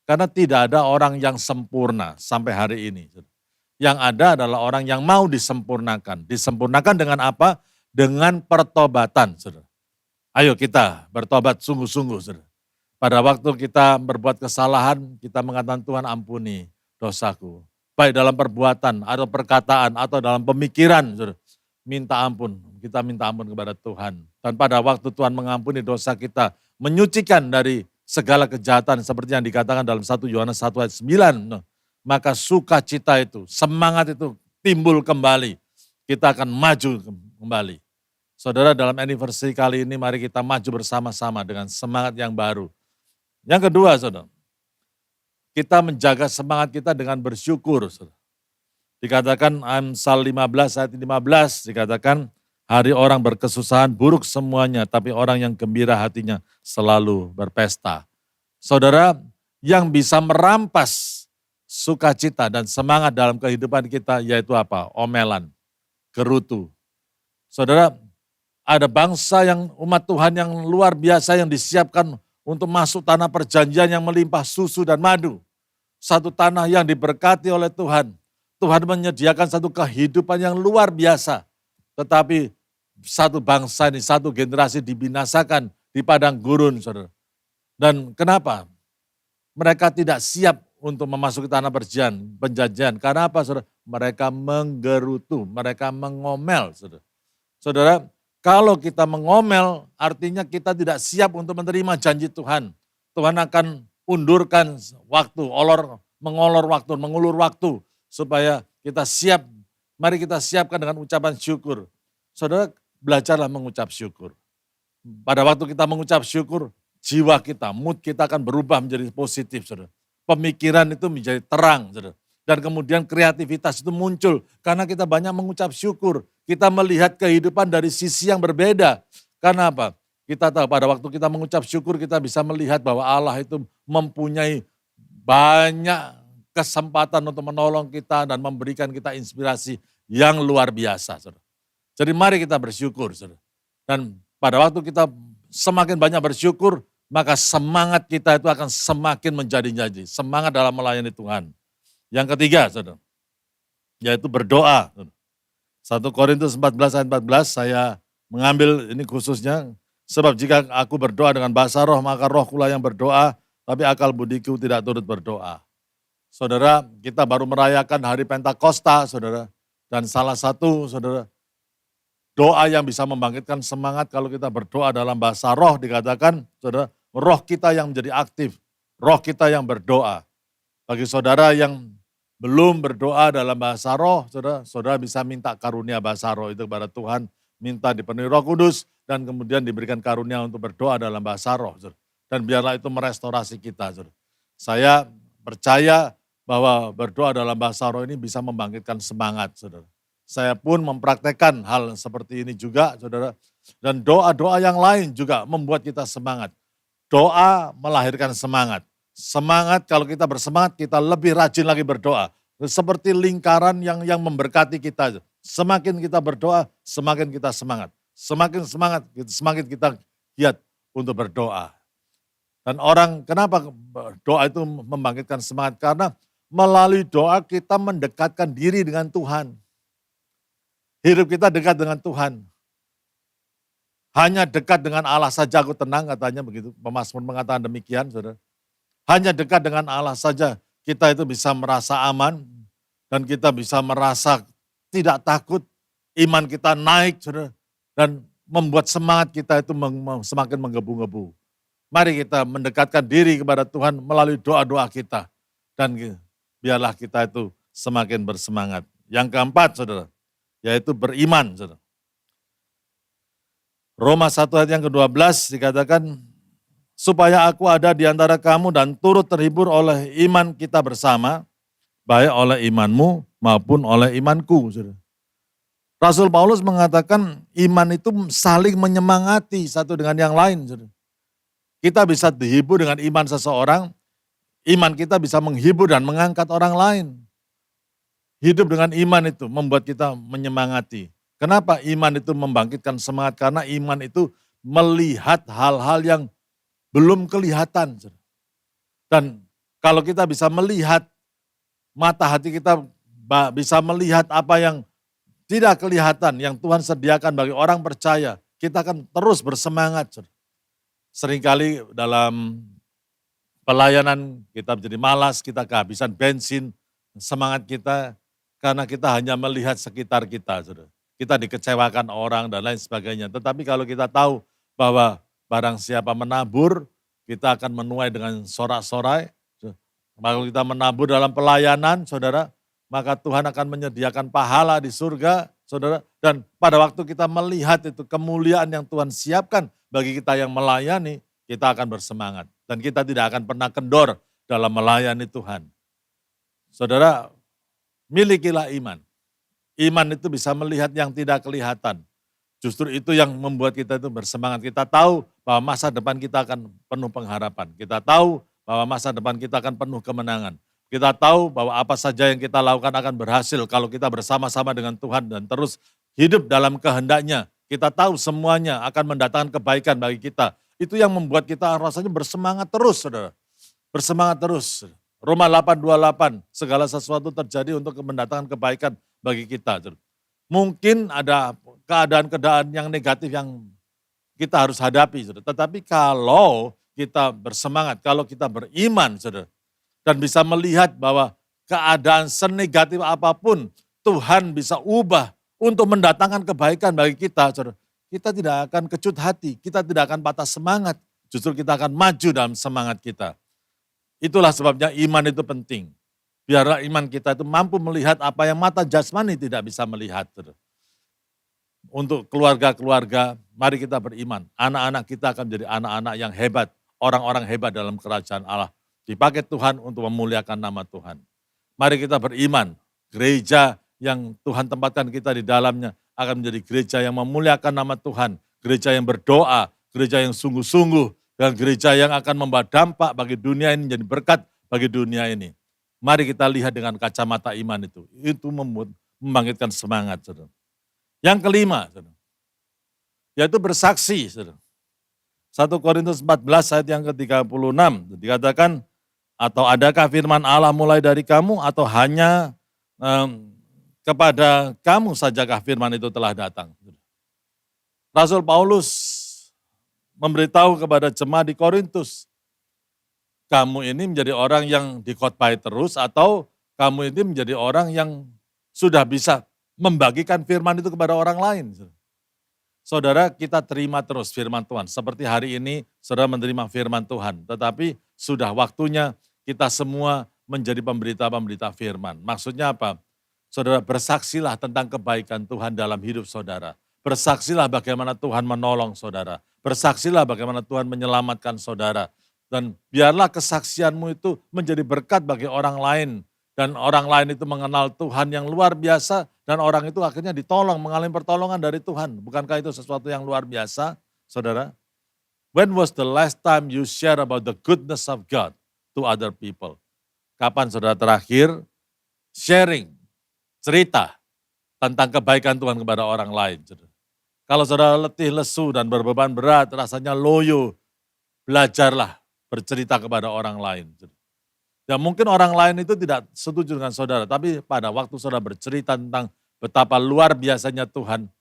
Karena tidak ada orang yang sempurna sampai hari ini. Yang ada adalah orang yang mau disempurnakan. Disempurnakan dengan apa? Dengan pertobatan, saudara. Ayo kita bertobat sungguh-sungguh, saudara. Pada waktu kita berbuat kesalahan, kita mengatakan Tuhan ampuni dosaku. Baik dalam perbuatan, atau perkataan, atau dalam pemikiran, saudara. Minta ampun, kita minta ampun kepada Tuhan. Dan pada waktu Tuhan mengampuni dosa kita, menyucikan dari segala kejahatan seperti yang dikatakan dalam 1 Yohanes 1 ayat 9. Maka sukacita itu, semangat itu timbul kembali. Kita akan maju kembali. Saudara, dalam anniversary kali ini mari kita maju bersama-sama dengan semangat yang baru. Yang kedua, saudara, kita menjaga semangat kita dengan bersyukur. Saudara. Dikatakan Amsal 15 ayat 15, dikatakan hari orang berkesusahan buruk semuanya, tapi orang yang gembira hatinya selalu berpesta. Saudara, yang bisa merampas sukacita dan semangat dalam kehidupan kita yaitu apa? Omelan, gerutu. Saudara, ada bangsa yang umat Tuhan yang luar biasa yang disiapkan untuk masuk tanah perjanjian yang melimpah susu dan madu. Satu tanah yang diberkati oleh Tuhan. Tuhan menyediakan satu kehidupan yang luar biasa. Tetapi satu bangsa ini, satu generasi dibinasakan di padang gurun, saudara. Dan kenapa? Mereka tidak siap untuk memasuki tanah penjajian. Karena apa, saudara? Mereka menggerutu, mereka mengomel, saudara. Saudara, kalau kita mengomel, artinya kita tidak siap untuk menerima janji Tuhan. Tuhan akan undurkan waktu, mengulur waktu, supaya kita siap. Mari kita siapkan dengan ucapan syukur. Saudara, belajarlah mengucap syukur. Pada waktu kita mengucap syukur, jiwa kita, mood kita akan berubah menjadi positif, saudara. Pemikiran itu menjadi terang, saudara. Dan kemudian kreativitas itu muncul karena kita banyak mengucap syukur. Kita melihat kehidupan dari sisi yang berbeda. Karena apa? Kita tahu pada waktu kita mengucap syukur kita bisa melihat bahwa Allah itu mempunyai banyak kesempatan untuk menolong kita dan memberikan kita inspirasi yang luar biasa. Saudara. Jadi mari kita bersyukur. Saudara. Dan pada waktu kita semakin banyak bersyukur, maka semangat kita itu akan semakin menjadi-jadi. Semangat dalam melayani Tuhan. Yang ketiga, saudara, yaitu berdoa. 1 Korintus 14 ayat 14 saya mengambil ini khususnya. Sebab jika aku berdoa dengan bahasa roh, maka rohkulah yang berdoa, tapi akal budiku tidak turut berdoa. Saudara, kita baru merayakan hari Pentakosta, saudara. Dan salah satu, saudara, doa yang bisa membangkitkan semangat kalau kita berdoa dalam bahasa roh dikatakan, saudara, roh kita yang menjadi aktif, roh kita yang berdoa. Bagi saudara yang belum berdoa dalam bahasa roh, saudara, saudara bisa minta karunia bahasa roh itu kepada Tuhan, minta dipenuhi Roh Kudus, dan kemudian diberikan karunia untuk berdoa dalam bahasa roh. Saudara. Dan biarlah itu merestorasi kita. Saudara. Saya percaya bahwa berdoa dalam bahasa roh ini bisa membangkitkan semangat, saudara. Saya pun mempraktekkan hal seperti ini juga, saudara. Dan doa-doa yang lain juga membuat kita semangat. Doa melahirkan semangat. Semangat, kalau kita bersemangat, kita lebih rajin lagi berdoa. Seperti lingkaran yang memberkati kita. Semakin kita berdoa, semakin kita semangat. Semakin semangat, semakin kita giat untuk berdoa. Dan orang, kenapa doa itu membangkitkan semangat? Karena melalui doa kita mendekatkan diri dengan Tuhan. Hidup kita dekat dengan Tuhan. Hanya dekat dengan Allah saja aku tenang, katanya begitu. Pemazmur mengatakan demikian, saudara. Hanya dekat dengan Allah saja kita itu bisa merasa aman. Dan kita bisa merasa tidak takut. Iman kita naik, saudara. Dan membuat semangat kita itu semakin menggebu-gebu. Mari kita mendekatkan diri kepada Tuhan melalui doa-doa kita. Dan biarlah kita itu semakin bersemangat. Yang keempat, saudara, yaitu beriman, saudara. Roma 1 ayat yang ke-12 dikatakan, supaya aku ada di antara kamu dan turut terhibur oleh iman kita bersama, baik oleh imanmu maupun oleh imanku. Saudara. Rasul Paulus mengatakan iman itu saling menyemangati satu dengan yang lain. Saudara. Kita bisa dihibur dengan iman seseorang, iman kita bisa menghibur dan mengangkat orang lain. Hidup dengan iman itu membuat kita menyemangati. Kenapa iman itu membangkitkan semangat? Karena iman itu melihat hal-hal yang belum kelihatan. Dan kalau kita bisa melihat, mata hati kita bisa melihat apa yang tidak kelihatan, yang Tuhan sediakan bagi orang percaya, kita akan terus bersemangat. Seringkali dalam pelayanan kita menjadi malas, kita kehabisan bensin, semangat kita, karena kita hanya melihat sekitar kita. Kita dikecewakan orang dan lain sebagainya. Tetapi kalau kita tahu bahwa barang siapa menabur, kita akan menuai dengan sorak-sorai. Kalau kita menabur dalam pelayanan, saudara, maka Tuhan akan menyediakan pahala di surga, saudara. Dan pada waktu kita melihat itu kemuliaan yang Tuhan siapkan bagi kita yang melayani, kita akan bersemangat. Dan kita tidak akan pernah kendor dalam melayani Tuhan. Saudara, milikilah iman. Iman itu bisa melihat yang tidak kelihatan. Justru itu yang membuat kita itu bersemangat. Kita tahu bahwa masa depan kita akan penuh pengharapan. Kita tahu bahwa masa depan kita akan penuh kemenangan. Kita tahu bahwa apa saja yang kita lakukan akan berhasil kalau kita bersama-sama dengan Tuhan dan terus hidup dalam kehendaknya. Kita tahu semuanya akan mendatangkan kebaikan bagi kita. Itu yang membuat kita rasanya bersemangat terus, saudara. Bersemangat terus. Roma 8:28, segala sesuatu terjadi untuk mendatangkan kebaikan bagi kita. Mungkin ada keadaan-keadaan yang negatif yang kita harus hadapi, saudara. Tetapi kalau kita bersemangat, kalau kita beriman, saudara, dan bisa melihat bahwa keadaan senegatif apapun Tuhan bisa ubah untuk mendatangkan kebaikan bagi kita, saudara. Kita tidak akan kecut hati, kita tidak akan patah semangat, justru kita akan maju dalam semangat kita. Itulah sebabnya iman itu penting. Biarlah iman kita itu mampu melihat apa yang mata jasmani tidak bisa melihat. Saudara. Untuk keluarga-keluarga, mari kita beriman. Anak-anak kita akan menjadi anak-anak yang hebat, orang-orang hebat dalam kerajaan Allah. Dipakai Tuhan untuk memuliakan nama Tuhan. Mari kita beriman, gereja yang Tuhan tempatkan kita di dalamnya akan menjadi gereja yang memuliakan nama Tuhan. Gereja yang berdoa, gereja yang sungguh-sungguh, dan gereja yang akan membawa dampak bagi dunia ini, menjadi berkat bagi dunia ini. Mari kita lihat dengan kacamata iman itu. Itu membangkitkan semangat. Saudara. Yang kelima, saudara, yaitu bersaksi. Saudara. 1 Korintus 14 ayat yang ke-36 dikatakan, atau adakah firman Allah mulai dari kamu atau hanya kepada kamu sajakah firman itu telah datang. Rasul Paulus memberitahu kepada jemaat di Korintus, kamu ini menjadi orang yang dikhotbahi terus atau kamu ini menjadi orang yang sudah bisa membagikan firman itu kepada orang lain. Saudara, kita terima terus firman Tuhan. Seperti hari ini, saudara menerima firman Tuhan. Tetapi sudah waktunya kita semua menjadi pemberita-pemberita firman. Maksudnya apa? Saudara, bersaksilah tentang kebaikan Tuhan dalam hidup saudara. Bersaksilah bagaimana Tuhan menolong saudara. Bersaksilah bagaimana Tuhan menyelamatkan saudara. Dan biarlah kesaksianmu itu menjadi berkat bagi orang lain. Dan orang lain itu mengenal Tuhan yang luar biasa. Dan orang itu akhirnya ditolong, mengalami pertolongan dari Tuhan. Bukankah itu sesuatu yang luar biasa, saudara? When was the last time you share about the goodness of God to other people? Kapan saudara terakhir sharing, cerita tentang kebaikan Tuhan kepada orang lain? Saudara? Kalau saudara letih, lesu, dan berbeban berat, rasanya loyo, belajarlah bercerita kepada orang lain. Ya mungkin orang lain itu tidak setuju dengan saudara, tapi pada waktu saudara bercerita tentang betapa luar biasanya Tuhan,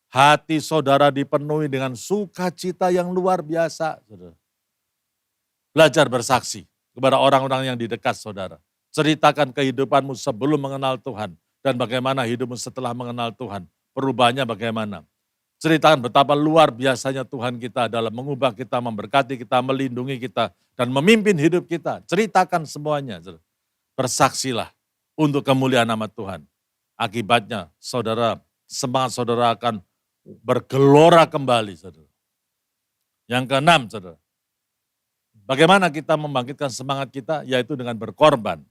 hati saudara dipenuhi dengan sukacita yang luar biasa. Saudara. Belajar bersaksi kepada orang-orang yang di dekat saudara. Ceritakan kehidupanmu sebelum mengenal Tuhan dan bagaimana hidupmu setelah mengenal Tuhan. Perubahannya bagaimana. Ceritakan betapa luar biasanya Tuhan kita dalam mengubah kita, memberkati kita, melindungi kita, dan memimpin hidup kita. Ceritakan semuanya. Bersaksilah untuk kemuliaan nama Tuhan. Akibatnya saudara, semangat saudara akan bergelora kembali. Saudara. Yang keenam, saudara. Bagaimana kita membangkitkan semangat kita? Yaitu dengan berkorban.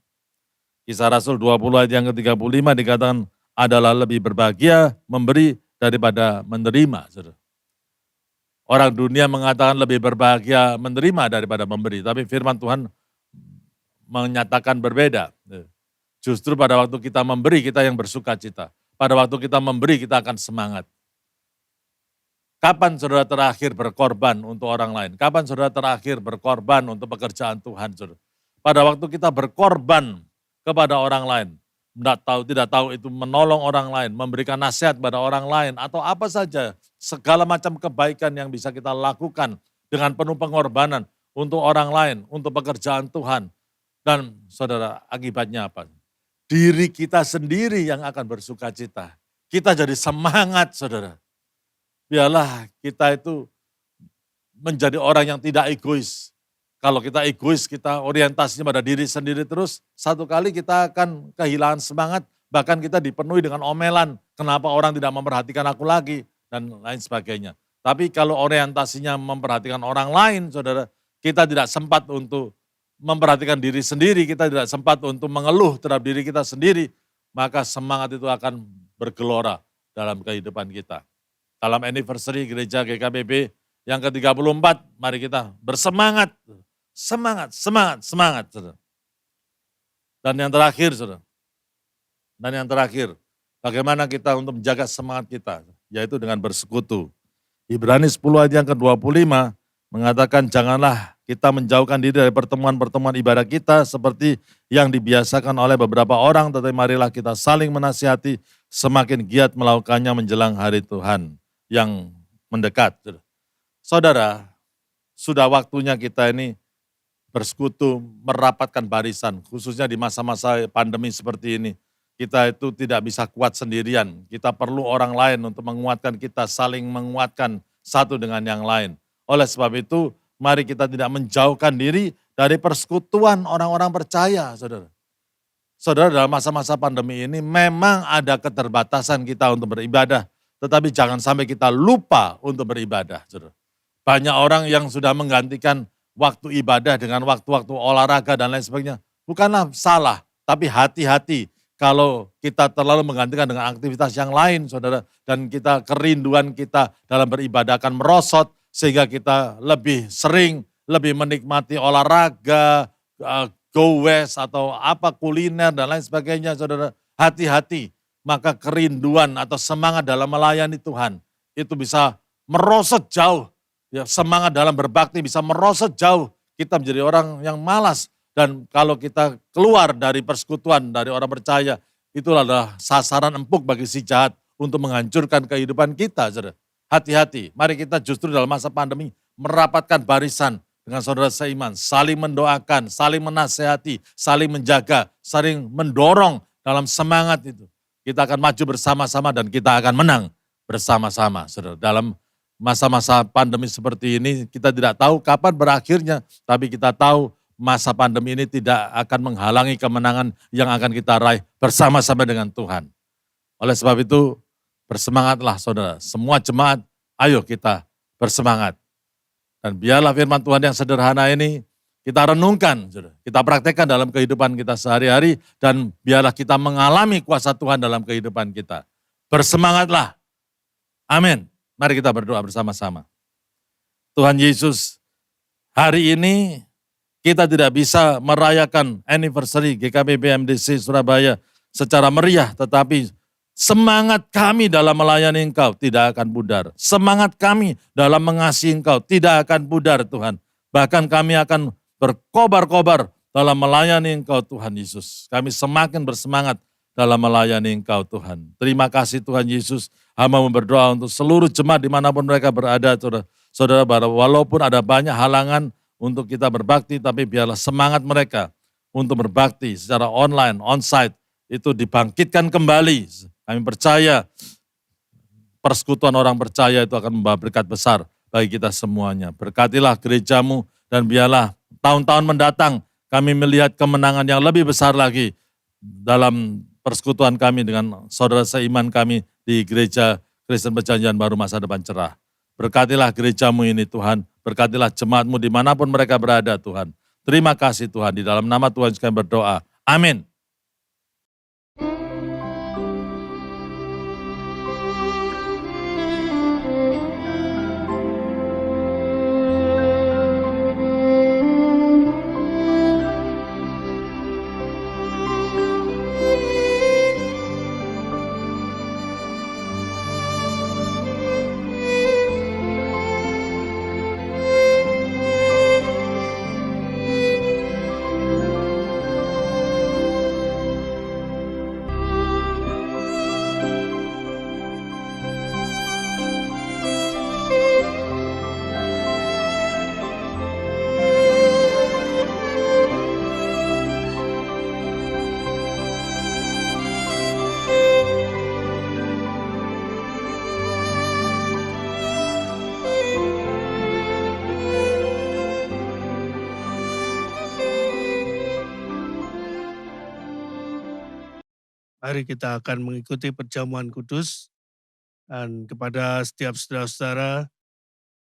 Kisah Rasul 20 ayat yang ke-35 dikatakan adalah lebih berbahagia memberi daripada menerima. Saudara. Orang dunia mengatakan lebih berbahagia menerima daripada memberi. Tapi firman Tuhan menyatakan berbeda. Justru pada waktu kita memberi, kita yang bersuka cita. Pada waktu kita memberi, kita akan semangat. Kapan saudara terakhir berkorban untuk orang lain? Kapan saudara terakhir berkorban untuk pekerjaan Tuhan? Saudara? Pada waktu kita berkorban kepada orang lain. tidak tahu itu menolong orang lain, memberikan nasihat pada orang lain, atau apa saja, segala macam kebaikan yang bisa kita lakukan dengan penuh pengorbanan untuk orang lain, untuk pekerjaan Tuhan. Dan saudara, akibatnya apa? Diri kita sendiri yang akan bersuka cita. Kita jadi semangat, saudara. Biarlah kita itu menjadi orang yang tidak egois. Kalau kita egois, kita orientasinya pada diri sendiri terus, satu kali kita akan kehilangan semangat, bahkan kita dipenuhi dengan omelan, kenapa orang tidak memperhatikan aku lagi, dan lain sebagainya. Tapi kalau orientasinya memperhatikan orang lain, saudara, kita tidak sempat untuk memperhatikan diri sendiri, kita tidak sempat untuk mengeluh terhadap diri kita sendiri, maka semangat itu akan bergelora dalam kehidupan kita. Dalam anniversary gereja GKBB yang ke-34, mari kita bersemangat. Semangat, semangat, semangat. Saudara. Dan yang terakhir, saudara. Dan yang terakhir, bagaimana kita untuk menjaga semangat kita, yaitu dengan bersekutu. Ibrani 10 ayat yang ke-25 mengatakan janganlah kita menjauhkan diri dari pertemuan-pertemuan ibadah kita seperti yang dibiasakan oleh beberapa orang, tetapi marilah kita saling menasihati semakin giat melakukannya menjelang hari Tuhan yang mendekat. Saudara, sudah waktunya kita ini bersekutu, merapatkan barisan, khususnya di masa-masa pandemi seperti ini. Kita itu tidak bisa kuat sendirian, kita perlu orang lain untuk menguatkan kita, saling menguatkan satu dengan yang lain. Oleh sebab itu, mari kita tidak menjauhkan diri dari persekutuan orang-orang percaya, saudara. Saudara, dalam masa-masa pandemi ini memang ada keterbatasan kita untuk beribadah, tetapi jangan sampai kita lupa untuk beribadah, saudara. Banyak orang yang sudah menggantikan waktu ibadah dengan waktu-waktu olahraga dan lain sebagainya. Bukanlah salah, tapi hati-hati kalau kita terlalu menggantikan dengan aktivitas yang lain, saudara. Dan kita kerinduan kita dalam beribadah akan merosot, sehingga kita lebih sering, lebih menikmati olahraga, go west atau apa kuliner dan lain sebagainya, saudara. Hati-hati, maka kerinduan atau semangat dalam melayani Tuhan itu bisa merosot jauh. Ya, semangat dalam berbakti bisa merosot jauh. Kita menjadi orang yang malas. Dan kalau kita keluar dari persekutuan, dari orang percaya, itulah adalah sasaran empuk bagi si jahat untuk menghancurkan kehidupan kita. Saudara. Hati-hati, mari kita justru dalam masa pandemi merapatkan barisan dengan saudara seiman, saling mendoakan, saling menasehati, saling menjaga, saling mendorong dalam semangat itu. Kita akan maju bersama-sama dan kita akan menang bersama-sama. Saudara. Dalam masa-masa pandemi seperti ini kita tidak tahu kapan berakhirnya, tapi kita tahu masa pandemi ini tidak akan menghalangi kemenangan yang akan kita raih bersama-sama dengan Tuhan. Oleh sebab itu, bersemangatlah saudara. Semua jemaat, ayo kita bersemangat. Dan biarlah firman Tuhan yang sederhana ini kita renungkan, saudara. Kita praktekkan dalam kehidupan kita sehari-hari, dan biarlah kita mengalami kuasa Tuhan dalam kehidupan kita. Bersemangatlah. Amin. Mari kita berdoa bersama-sama. Tuhan Yesus, hari ini kita tidak bisa merayakan anniversary GKBB MDC Surabaya secara meriah, tetapi semangat kami dalam melayani Engkau tidak akan pudar. Semangat kami dalam mengasihi Engkau tidak akan pudar, Tuhan. Bahkan kami akan berkobar-kobar dalam melayani Engkau, Tuhan Yesus. Kami semakin bersemangat dalam melayani Engkau, Tuhan. Terima kasih Tuhan Yesus. Hamba berdoa untuk seluruh jemaat dimanapun mereka berada, saudara, walaupun ada banyak halangan untuk kita berbakti, tapi biarlah semangat mereka untuk berbakti secara online, onsite, itu dibangkitkan kembali. Kami percaya persekutuan orang percaya itu akan membawa berkat besar bagi kita semuanya. Berkatilah gerejamu, dan biarlah tahun-tahun mendatang kami melihat kemenangan yang lebih besar lagi dalam persekutuan kami dengan saudara seiman kami di Gereja Kristen Perjanjian Baru Masa Depan Cerah. Berkatilah gerejamu ini Tuhan, berkatilah jemaatmu dimanapun mereka berada Tuhan. Terima kasih Tuhan, di dalam nama Tuhan kami berdoa. Amin. Mari kita akan mengikuti perjamuan kudus, dan kepada setiap saudara-saudara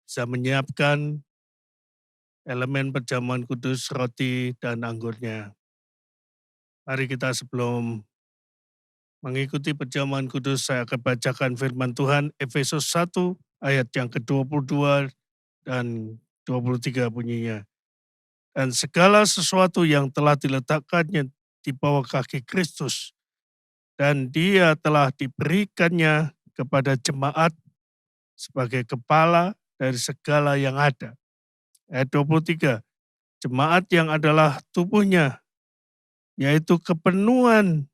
bisa menyiapkan elemen perjamuan kudus, roti dan anggurnya. Mari kita sebelum mengikuti perjamuan kudus, saya akan bacakan firman Tuhan Efesus 1 ayat yang ke-22 dan 23 bunyinya. Dan segala sesuatu yang telah diletakkannya di bawah kaki Kristus, dan dia telah diberikannya kepada jemaat sebagai kepala dari segala yang ada. Ayat 23, jemaat yang adalah tubuhnya, yaitu kepenuhan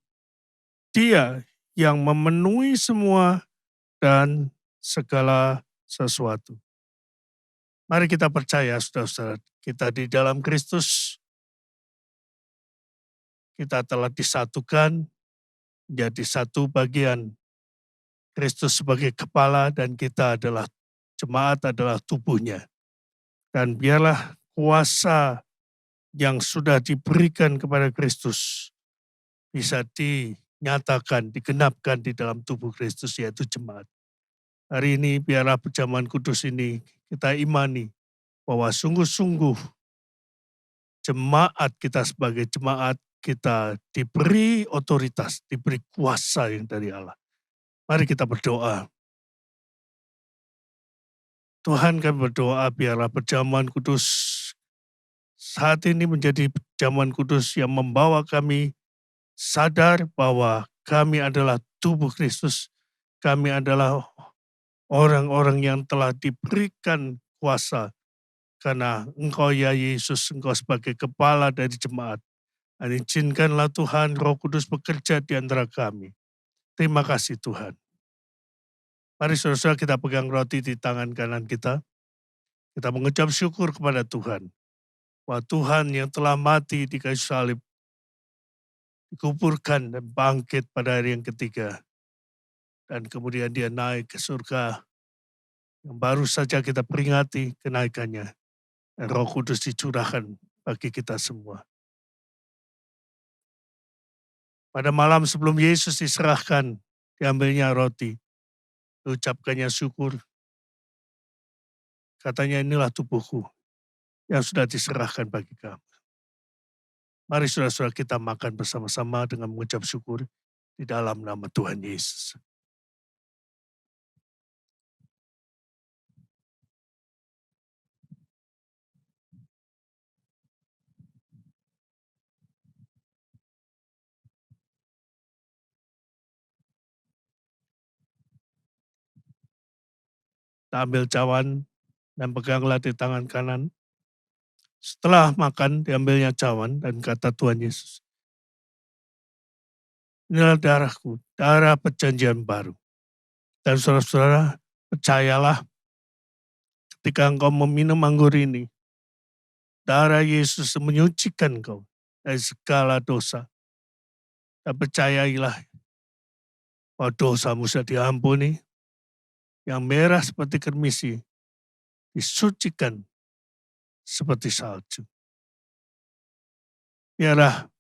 dia yang memenuhi semua dan segala sesuatu. Mari kita percaya, saudara-saudara, kita di dalam Kristus, kita telah disatukan menjadi satu bagian. Kristus sebagai kepala dan kita adalah jemaat, adalah tubuhnya. Dan biarlah kuasa yang sudah diberikan kepada Kristus bisa dinyatakan, digenapkan di dalam tubuh Kristus, yaitu jemaat. Hari ini biarlah perjamuan kudus ini kita imani bahwa sungguh-sungguh jemaat kita sebagai jemaat, kita diberi otoritas, diberi kuasa yang dari Allah. Mari kita berdoa. Tuhan, kami berdoa biarlah perjamuan kudus saat ini menjadi perjamuan kudus yang membawa kami sadar bahwa kami adalah tubuh Kristus. Kami adalah orang-orang yang telah diberikan kuasa karena Engkau ya Yesus, Engkau sebagai kepala dari jemaat. Dan izinkanlah Tuhan Roh Kudus bekerja di antara kami. Terima kasih Tuhan. Mari saudara-saudara kita pegang roti di tangan kanan kita. Kita mengucap syukur kepada Tuhan. Bahwa Tuhan yang telah mati di kayu salib, dikuburkan dan bangkit pada hari yang ketiga. Dan kemudian dia naik ke surga. Yang baru saja kita peringati kenaikannya. Dan Roh Kudus dicurahkan bagi kita semua. Pada malam sebelum Yesus diserahkan, diambilnya roti, diucapkannya syukur. Katanya inilah tubuhku yang sudah diserahkan bagi kamu. Mari saudara-saudara kita makan bersama-sama dengan mengucap syukur di dalam nama Tuhan Yesus. Kita ambil cawan dan peganglah di tangan kanan. Setelah makan diambilnya cawan dan kata Tuhan Yesus, inilah darahku, darah perjanjian baru. Dan saudara-saudara, percayalah ketika engkau meminum anggur ini, darah Yesus menyucikan engkau dari segala dosa. Dan percayailah bahwa dosamu sudah diampuni, yang merah seperti kermisi, disucikan seperti salju. Biarlah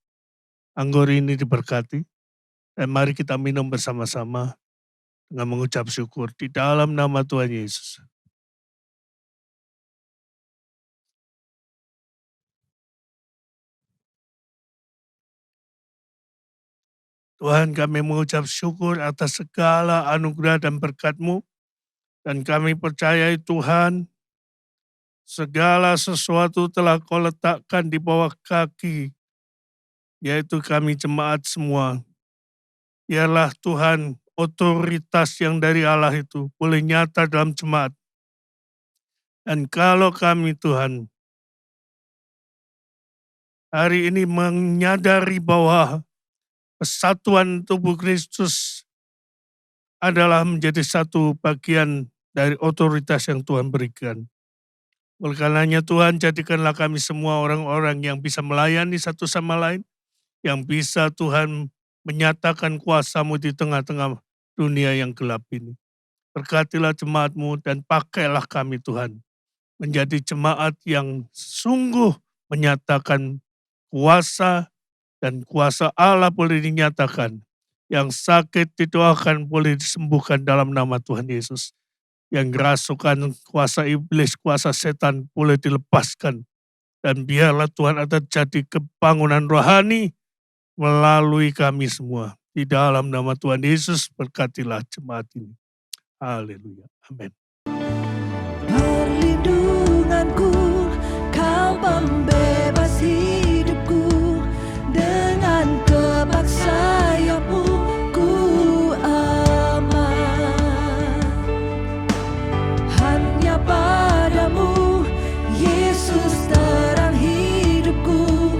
anggur ini diberkati, dan mari kita minum bersama-sama dengan mengucap syukur di dalam nama Tuhan Yesus. Tuhan, kami mengucap syukur atas segala anugerah dan berkat-Mu, dan kami percayai Tuhan, segala sesuatu telah Kau letakkan di bawah kaki, yaitu kami jemaat semua. Biarlah Tuhan, otoritas yang dari Allah itu boleh nyata dalam jemaat. Dan kalau kami Tuhan, hari ini menyadari bahwa kesatuan tubuh Kristus adalah menjadi satu bagian dari otoritas yang Tuhan berikan. Oleh karenanya Tuhan, jadikanlah kami semua orang-orang yang bisa melayani satu sama lain, yang bisa Tuhan menyatakan kuasa-Mu di tengah-tengah dunia yang gelap ini. Berkatilah jemaat-Mu dan pakailah kami Tuhan, menjadi jemaat yang sungguh menyatakan kuasa, dan kuasa Allah boleh dinyatakan, Yang sakit didoakan boleh disembuhkan dalam nama Tuhan Yesus. Yang kerasukan kuasa iblis, kuasa setan boleh dilepaskan. Dan biarlah Tuhan ada jadi kebangunan rohani melalui kami semua. Di dalam nama Tuhan Yesus berkatilah jemaat ini. Haleluya. Amin. Perlindunganku, kau pembebas hidupku, dengan kebak sayapmu ku aman. Hanya padamu, Yesus terang hidupku,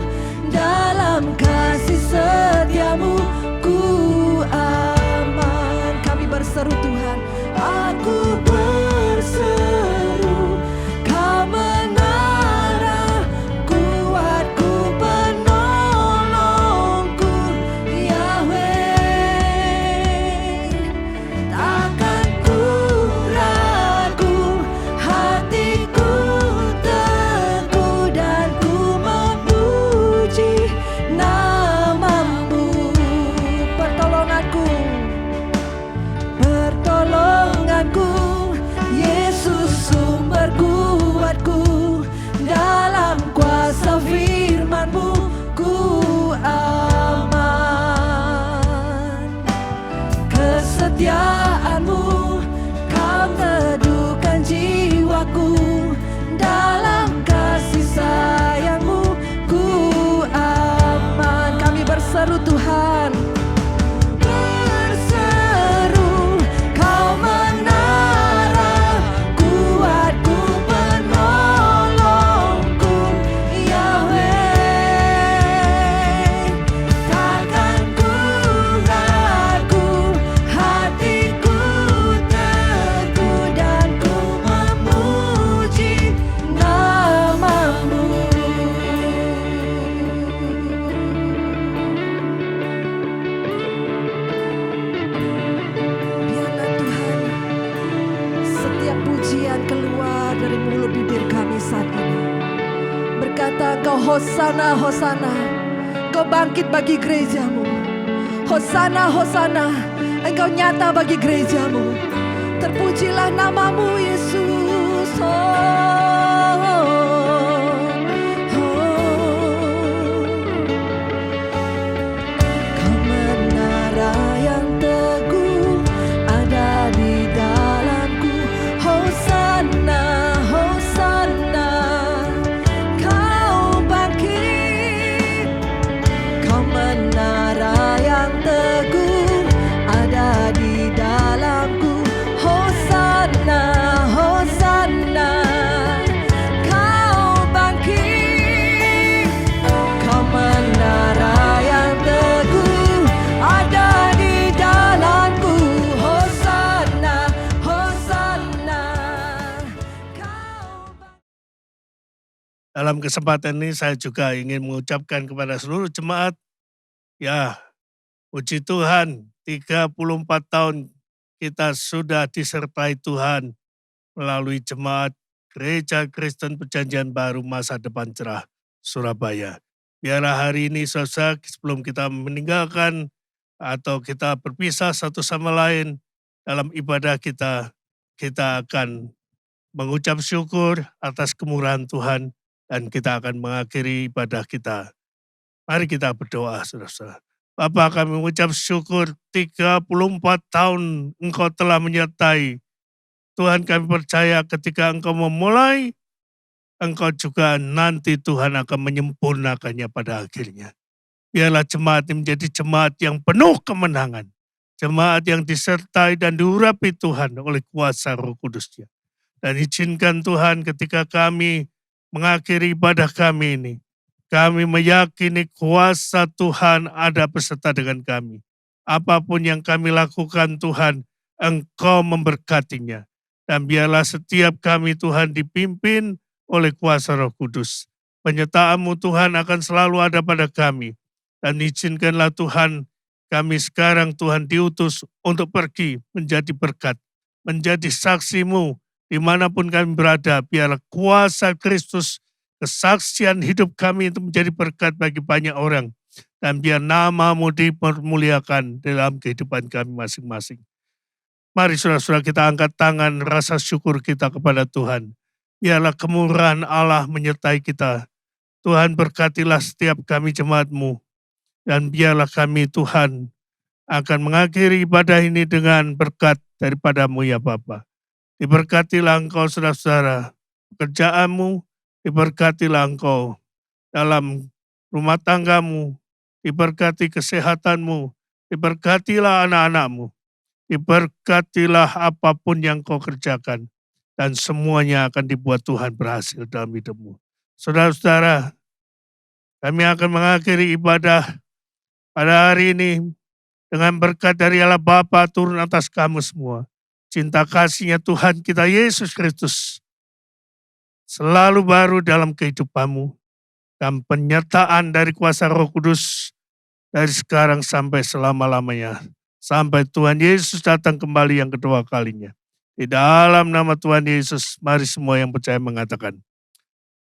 dalam kasih setiamu ku aman. Kami berseru Tuhan, aku berseru, kau menara, kuatku, penolongku, Yahweh. Takkan ku ragu, hatiku teguh, dan ku memuji namamu. Pertolonganku, Yesus sumber kuatku, dalam kuasa firman-Mu ku aman. Kesetiaan-Mu kau teduhkan jiwaku, dalam kasih sayang-Mu ku aman. Kami berseru Tuhan, berseru, kau menara, kuatku, penolongku, Yahweh. Takkan ku ragu, hatiku teguh, dan ku memuji namamu. Biarlah Tuhan, setiap pujian keluar dari mulut bibir kami saat ini, berkata Engkau Hosana, Hosana, Engkau bangkit bagi gerejamu. Hosana, Hosana, Engkau nyata bagi gerejamu. Terpujilah namamu Yesus. Kau menara yang teguh, ada di dalamku. Hosana, Hosana, kau bangkit. Kau menara yang teguh, ada di dalamku. Hosana, Hosana, kau bangkit. Kau menara yang teguh, ada di dalamku. Hosana, Hosana, kau bangkit. Dalam kesempatan ini saya juga ingin mengucapkan kepada seluruh jemaat, ya puji Tuhan 34 tahun kita sudah disertai Tuhan melalui jemaat Gereja Kristen Perjanjian Baru Masa Depan Cerah Surabaya. Biarlah hari ini saudara, sebelum kita meninggalkan atau kita berpisah satu sama lain dalam ibadah kita, kita akan mengucap syukur atas kemurahan Tuhan dan kita akan mengakhiri ibadah kita. Mari kita berdoa, saudara-saudara. Bapa, kami mengucap syukur 34 tahun Engkau telah menyertai. Tuhan, kami percaya ketika Engkau memulai, Engkau juga nanti Tuhan akan menyempurnakannya pada akhirnya. Biarlah jemaat ini menjadi jemaat yang penuh kemenangan. Jemaat yang disertai dan diurapi Tuhan oleh kuasa Roh Kudus-Nya. Dan izinkan Tuhan ketika kami mengakhiri ibadah kami ini, kami meyakini kuasa Tuhan ada beserta dengan kami. Apapun yang kami lakukan Tuhan, Engkau memberkatinya. Dan biarlah setiap kami Tuhan dipimpin oleh kuasa Roh Kudus. Penyertaan-Mu Tuhan akan selalu ada pada kami. Dan izinkanlah Tuhan, kami sekarang Tuhan diutus untuk pergi menjadi berkat, menjadi saksi-Mu dimanapun kami berada. Biarlah kuasa Kristus, kesaksian hidup kami itu menjadi berkat bagi banyak orang. Dan biar nama-Mu dipermuliakan dalam kehidupan kami masing-masing. Mari saudara-saudara kita angkat tangan rasa syukur kita kepada Tuhan. Biarlah kemurahan Allah menyertai kita. Tuhan berkatilah setiap kami jemaat-Mu. Dan biarlah kami Tuhan akan mengakhiri ibadah ini dengan berkat daripada-Mu ya Bapa. Diberkatilah Engkau saudara-saudara, pekerjaanmu, diberkatilah Engkau dalam rumah tanggamu, diberkati kesehatanmu, diberkatilah anak-anakmu, diberkatilah apapun yang kau kerjakan, dan semuanya akan dibuat Tuhan berhasil dalam hidupmu. Saudara-saudara, kami akan mengakhiri ibadah pada hari ini dengan berkat dari Allah Bapa turun atas kamu semua. Cinta kasihnya Tuhan kita Yesus Kristus selalu baru dalam kehidupanmu, dan penyertaan dari kuasa Roh Kudus dari sekarang sampai selama-lamanya. Sampai Tuhan Yesus datang kembali yang kedua kalinya. Di dalam nama Tuhan Yesus, mari semua yang percaya mengatakan,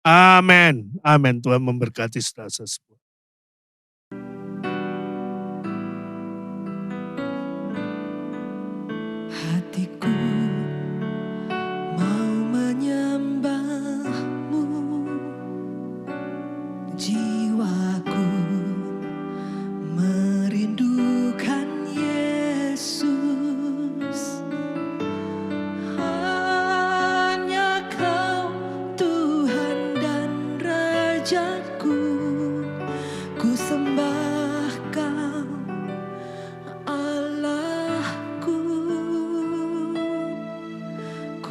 amin. Amin. Tuhan memberkati saudara semua. Hatiku mau menyembah-Mu, jiwaku merindukan Yesus. Hanya Kau Tuhan dan Rajaku, ku sembah Kau Allahku.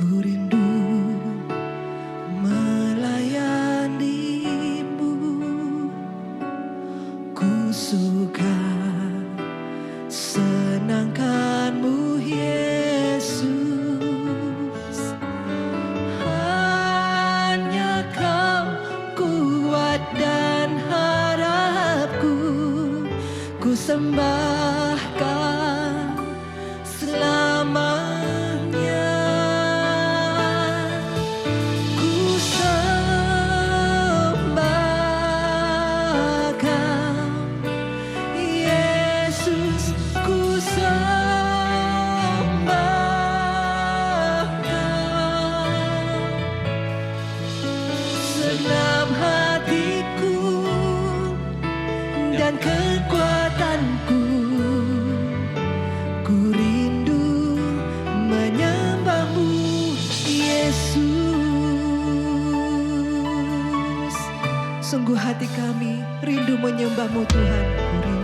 Ku rindu melayani-Mu, ku suka senangkan-Mu Yesus. Hanya Kau kuat dan harapku, ku sembah Kau selamanya. Ku sembah Kau Yesus, ku sembah Kau. Senam hatiku dan kekuatanku, ku rindu menyembah-Mu Yesus. Sungguh hati kami rindu menyembah-Mu Tuhan. Ku rindu